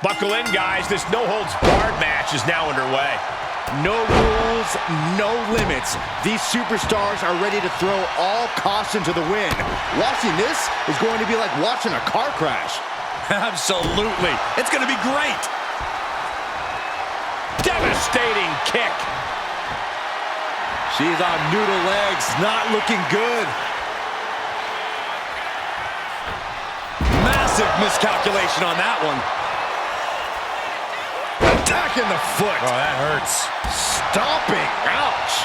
Buckle in, guys. This no-holds-barred match is now underway. No rules, no limits. These superstars are ready to throw all caution to the wind. Watching this is going to be like watching a car crash. Absolutely. It's going to be great. Devastating kick. She's on noodle legs, not looking good. Massive miscalculation on that one. Attacking the foot. Oh, that hurts. Stomping. Ouch.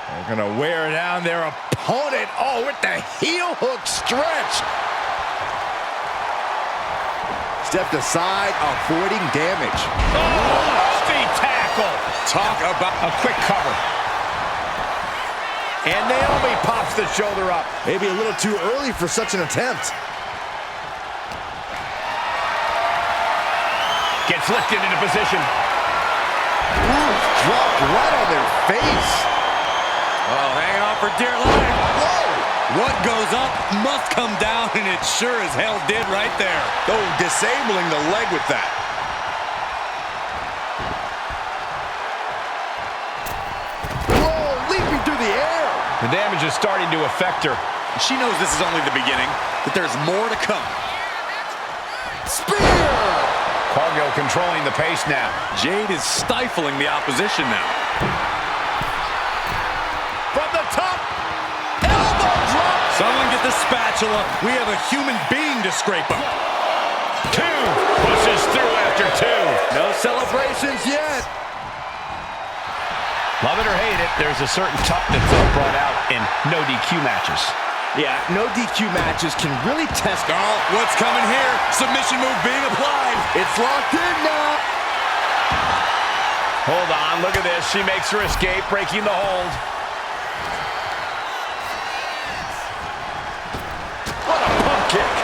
They're going to wear down their opponent. Oh, with the heel hook stretch. Stepped aside, avoiding damage. Oh, feet tackle. Talk about A quick cover. And Naomi pops the shoulder up. Maybe a little too early for such an attempt. Gets lifted into position. Ooh, dropped right on their face. Oh, hang on for dear life. Whoa! What goes up must come down, and it sure as hell did right there. Oh, disabling the leg with that. Whoa, leaping through the air. The damage is starting to affect her. She knows this is only the beginning, that there's more to come. Spear! Cargill controlling the pace now. Jade is stifling the opposition now. From the top. Elbow drop! Someone get the spatula. We have a human being to scrape up. 2. Pushes through after 2. No celebrations yet. Love it or hate it, there's a certain toughness brought out in no DQ matches. Yeah, no DQ matches can really test. Oh, what's coming here? Submission move being applied. It's locked in now. Hold on, look at this. She makes her escape, breaking the hold. What a pump kick.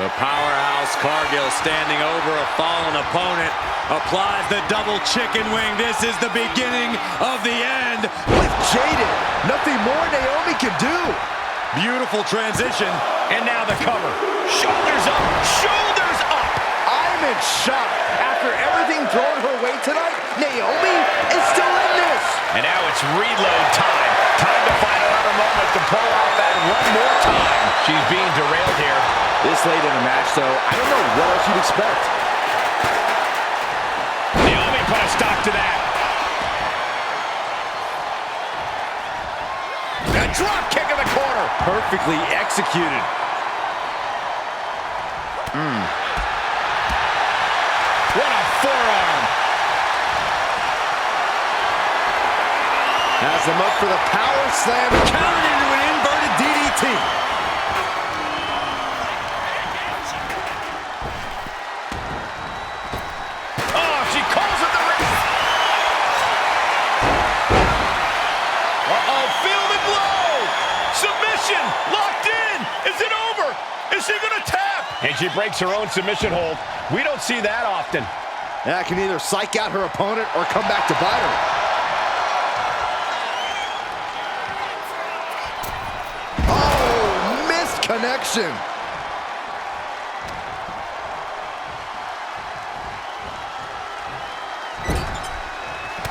The powerhouse Cargill standing over a fallen opponent. Applies the double chicken wing. This is the beginning of the end. With Jade, nothing more Naomi can do. Beautiful transition. And now the cover. Shoulders up. Shoulders up. I'm in shock. After everything thrown her way tonight, Naomi is still in this. And now it's reload time. Time to find another moment to pull out that one more time. She's being derailed here. This late in the match, though, I don't know what else you'd expect. Naomi put a stop to that. A drop kick in the corner. Perfectly executed. What a forearm. Has them up for the power slam. Countered into an inverted DDT. Oh, she calls it the ring. Uh-oh, feel the blow. Submission, locked in. Is it over? Is she going to tap? And she breaks her own submission hold. We don't see that often. That can either psych out her opponent or come back to bite her. Oh, missed connection.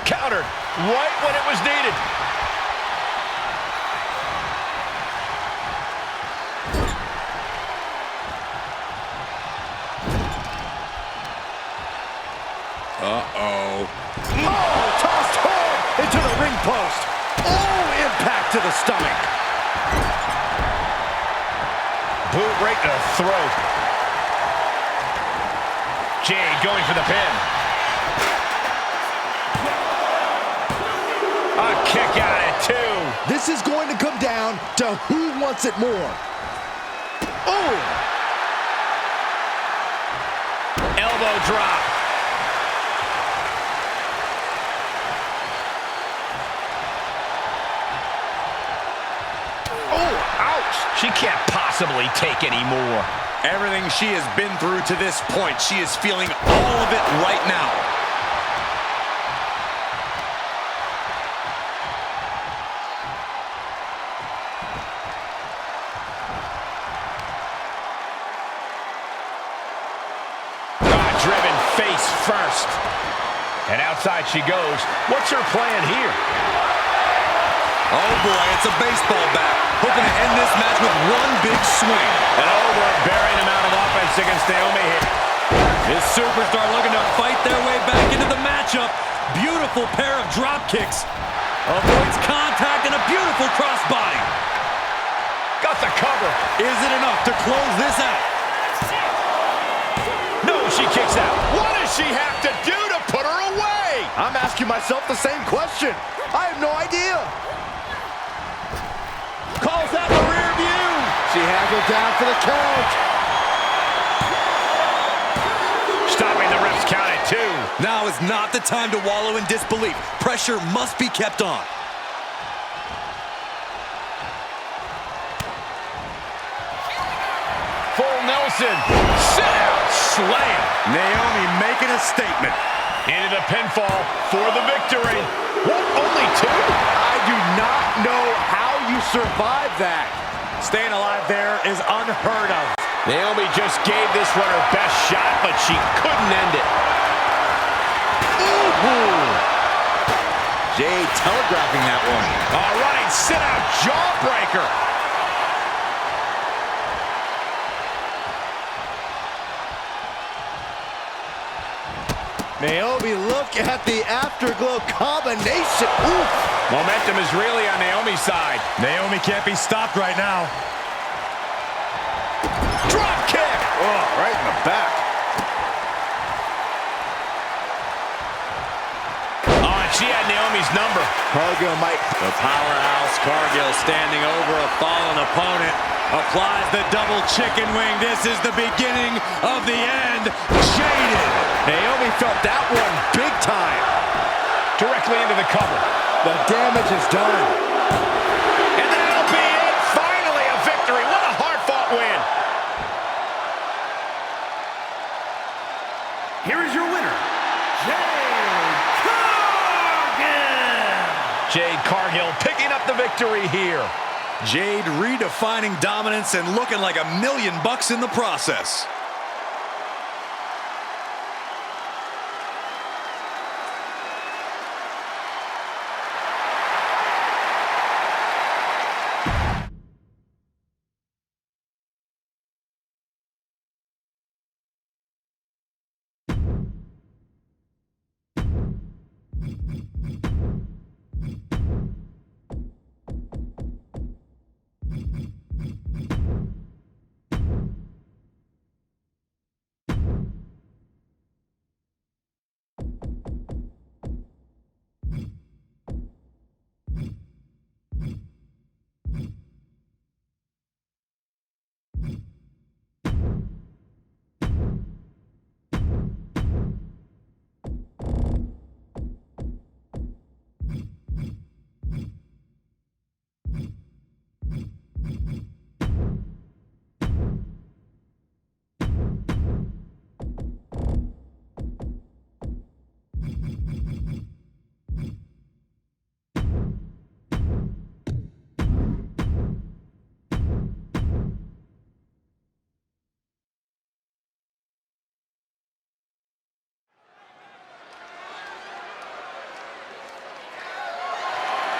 Countered right when it was needed. Uh-oh. Oh, tossed hard into the ring post. Oh, impact to the stomach. Boot right to the throat. Jade going for the pin. A kick out at 2. This is going to come down to who wants it more. Oh! Elbow drop. Oh, ouch! She can't possibly take any more. Everything she has been through to this point, she is feeling all of it right now. Driven face first. And outside she goes. What's her plan here? Oh boy, it's a baseball bat. Hoping to end this match with one big swing. An overbearing amount of offense against Naomi here. This superstar looking to fight their way back into the matchup. Beautiful pair of drop kicks. Avoids contact and a beautiful crossbody. Got the cover. Is it enough to close this out? No, she kicks out. What does she have to do to put her away? I'm asking myself the same question. I have no idea. Calls out the rear view. She has her down for the count. Stopping the ref's count at 2. Now is not the time to wallow in disbelief. Pressure must be kept on. Full Nelson. Sit out. Slam. Naomi making a statement. Into the pinfall for the victory. What, only 2? I do not know how you survive that. Staying alive there is unheard of. Naomi just gave this one her best shot, but she couldn't end it. Ooh. Jade telegraphing that one. All right, sit-out jawbreaker. Naomi, look at the afterglow combination. Oof. Momentum is really on Naomi's side. Naomi can't be stopped right now. Drop kick. Oh, right in the back. Oh, and she had Naomi's number. Cargill might. The powerhouse Cargill standing over a fallen opponent. Applies the double chicken wing. This is the beginning of the end. Jade. Naomi felt that one big time. Directly into the cover. The damage is done. And that'll be it. Finally a victory. What a hard-fought win. victory here. Jade redefining dominance and looking like $1 million in the process.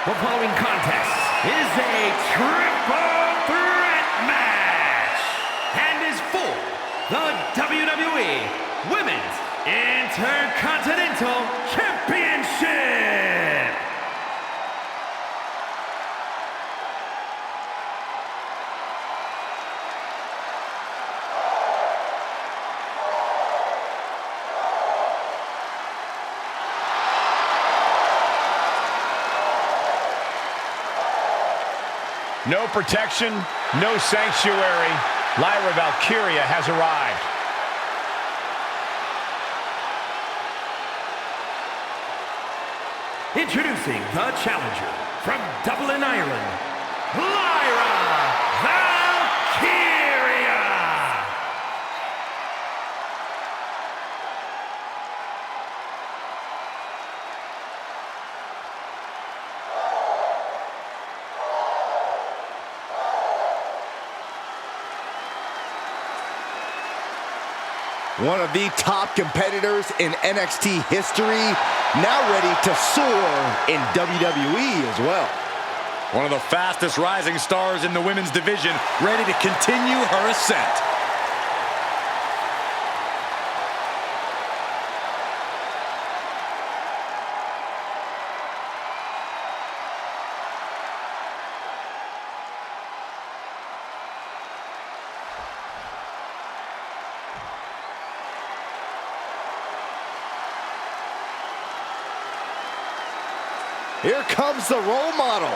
The following contest is a triple threat match and is for the WWE Women's Intercontinental Championship. No protection, no sanctuary. Lyra Valkyria has arrived. Introducing the challenger from Dublin, Ireland, Lyra Valkyria. One of the top competitors in NXT history, now ready to soar in WWE as well. One of the fastest rising stars in the women's division, ready to continue her ascent. Here comes the role model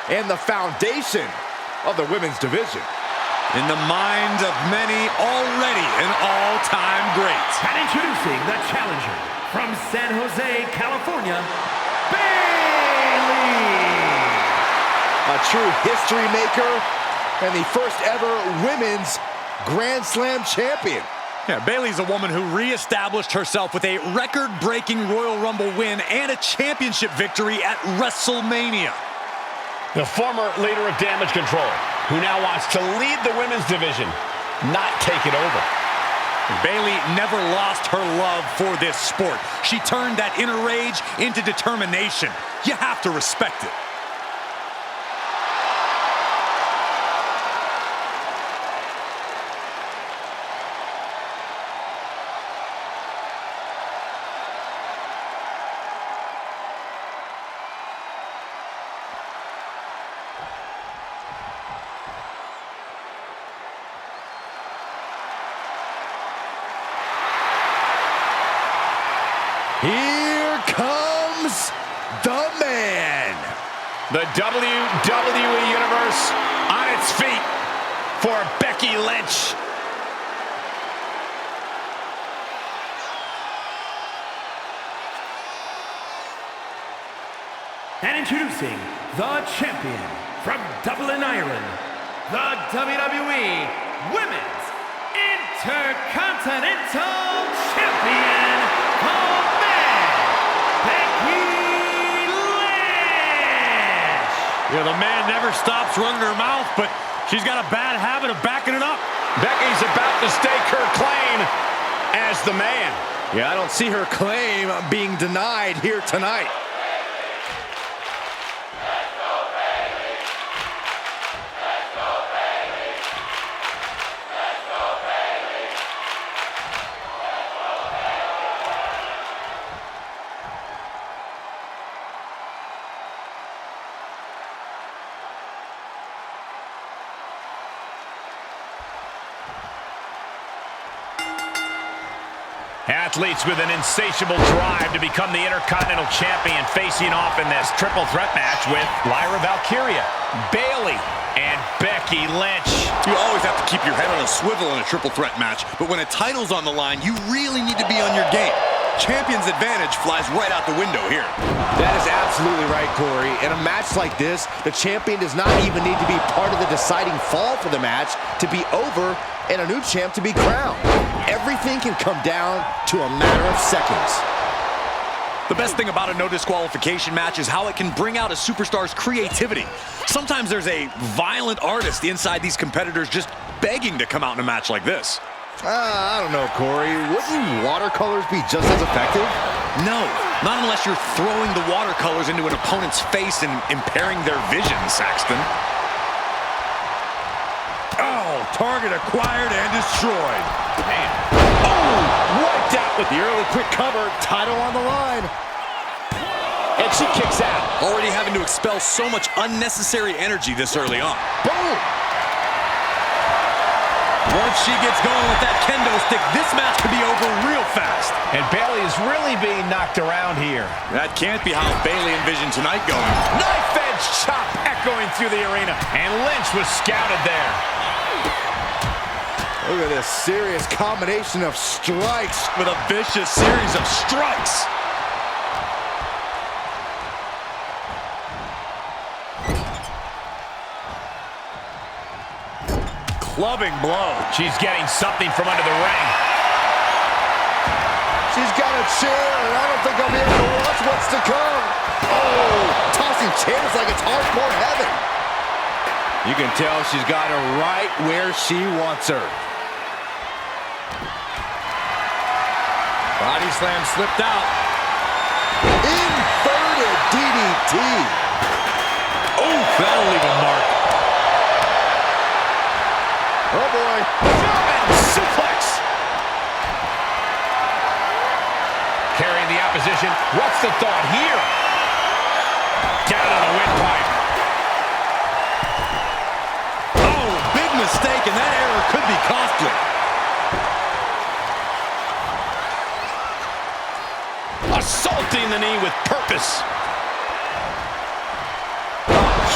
and the foundation of the women's division. In the minds of many, already an all-time great. And introducing the challenger from San Jose, California, Bayley. A true history maker and the first ever women's Grand Slam champion. Yeah, Bayley's a woman who reestablished herself with a record-breaking Royal Rumble win and a championship victory at WrestleMania. The former leader of Damage Control, who now wants to lead the women's division, not take it over. Bayley never lost her love for this sport. She turned that inner rage into determination. You have to respect it. Here comes the man. The WWE Universe on its feet for Becky Lynch. And introducing the champion from Dublin, Ireland, the WWE Women's Intercontinental Champion of Men, Becky Lynch. Yeah, the man never stops running her mouth, but she's got a bad habit of backing it up. Becky's about to stake her claim as the man. Yeah, I don't see her claim being denied here tonight. Athletes with an insatiable drive to become the Intercontinental Champion facing off in this triple threat match with Lyra, Valkyria, Bayley, and Becky Lynch. You always have to keep your head on a swivel in a triple threat match, but when a title's on the line, you really need to be on your game. Champion's advantage flies right out the window here. That is absolutely right, Corey. In a match like this, the champion does not even need to be part of the deciding fall for the match to be over and a new champ to be crowned. Everything can come down to a matter of seconds. The best thing about a no disqualification match is how it can bring out a superstar's creativity. Sometimes there's a violent artist inside these competitors just begging to come out in a match like this. I don't know, Corey. Wouldn't watercolors be just as effective? No, not unless you're throwing the watercolors into an opponent's face and impairing their vision, Saxton. Oh, target acquired and destroyed. Man. Oh, wiped out with the early quick cover. Title on the line. And she kicks out. Already having to expel so much unnecessary energy this early on. Boom! Once she gets going with that kendo stick, this match could be over real fast. And Bayley is really being knocked around here. That can't be how Bayley envisioned tonight going. Knife edge chop echoing through the arena. And Lynch was scouted there. Look at this serious combination of strikes. With a vicious series of strikes. Clubbing blow. She's getting something from under the ring. She's got a chair, and I don't think I'll be able to watch what's to come. Oh, tossing chairs like it's hardcore heaven. You can tell she's got her right where she wants her. Body slam slipped out. Inverted DDT. Oh, that'll leave a mark. Oh, boy. German suplex. Carrying the opposition. What's the thought here? Down on the windpipe. Oh, big mistake, and that error could be costly. Assaulting the knee with purpose.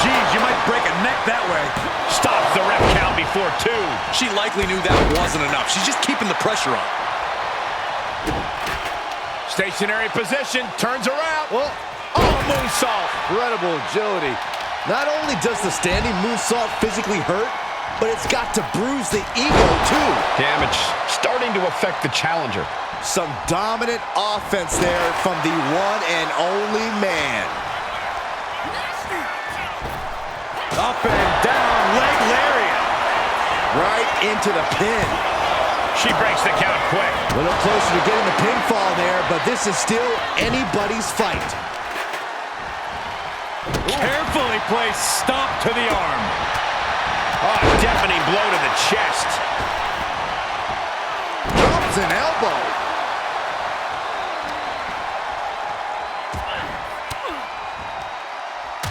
Jeez, you might break a neck that way. Stops the ref count before 2. She likely knew that wasn't enough. She's just keeping the pressure on. Stationary position, turns around. Well, Oh, moonsault. incredible agility. Not only does the standing moonsault physically hurt, but it's got to bruise the ego, too. Damage starting to affect the challenger. Some dominant offense there from the one and only man. Up and down, leg lariat. Right into the pin. She breaks the count quick. A little closer to getting the pinfall there, but this is still anybody's fight. Carefully placed stomp to the arm. Oh, deafening blow to the chest. Drops an elbow.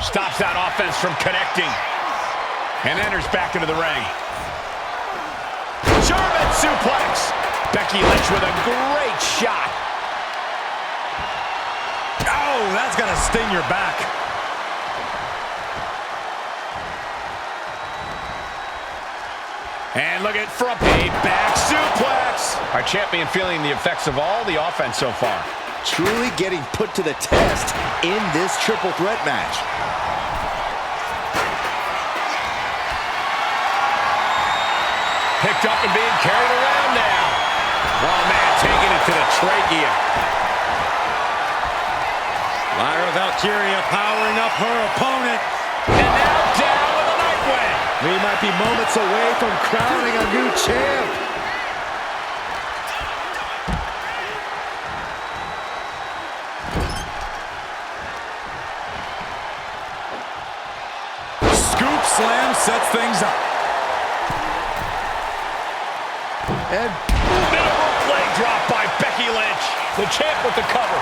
Stops that offense from connecting. And enters back into the ring. German suplex. Becky Lynch with a great shot. Oh, that's gonna sting your back. And look at from a back suplex. Our champion feeling the effects of all the offense so far. Truly getting put to the test in this triple threat match. Picked up and being carried around now. Oh, man, taking it to the trachea. Lyra Valkyria powering up her opponent. And now down with a nightwing. We might be moments away from crowning a new champ. Scoop slam sets things up. And Middle leg drop by Becky Lynch. The champ with the cover.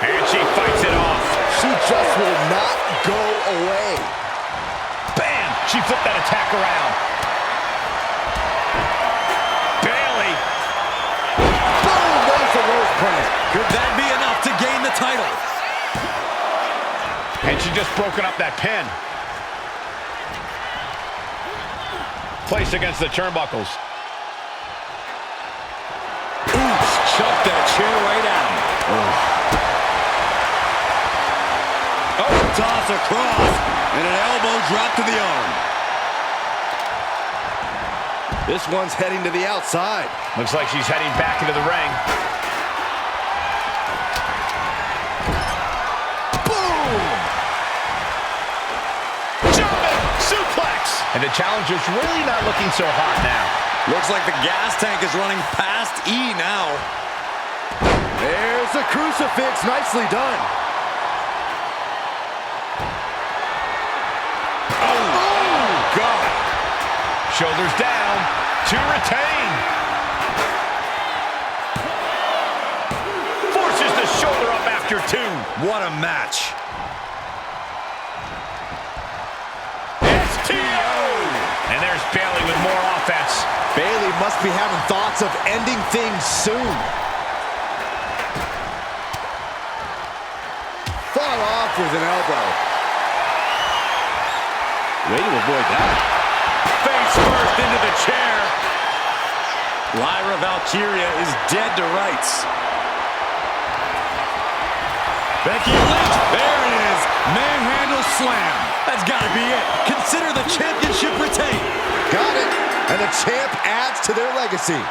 And she fights it off. she just will not go away. Bam! She flipped that attack around. Bayley. Boom! There's the rose press. Could that be enough to gain the title? And she just broken up that pin. Placed against the turnbuckles. Oops, chucked that chair right out. Oh, toss across. And an elbow drop to the arm. This one's heading to the outside. Looks like she's heading back into the ring. And the challenger's really not looking so hot now. Looks like the gas tank is running past E now. There's the crucifix. Nicely done. Oh, God. Shoulders down to retain. Forces the shoulder up after two. What a match. And there's Bayley with more offense. Bayley must be having thoughts of ending things soon. Fought off with an elbow. Way to avoid that. Face first into the chair. Lyra Valkyria is dead to rights. Becky Lynch. There it is. Manhandle slam. That's got to be it. Consider the championship retained. Got it. And the champ adds to their legacy.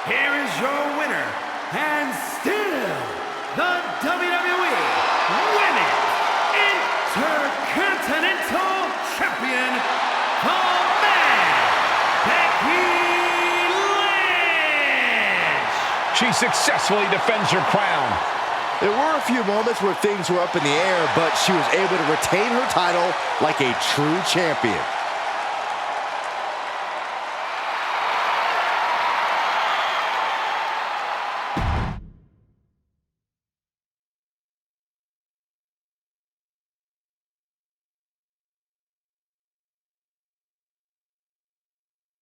Here is your winner, and still the WWE Women's Intercontinental Champion, the man, Becky Lynch. She successfully defends her crown. There were a few moments where things were up in the air, but she was able to retain her title like a true champion.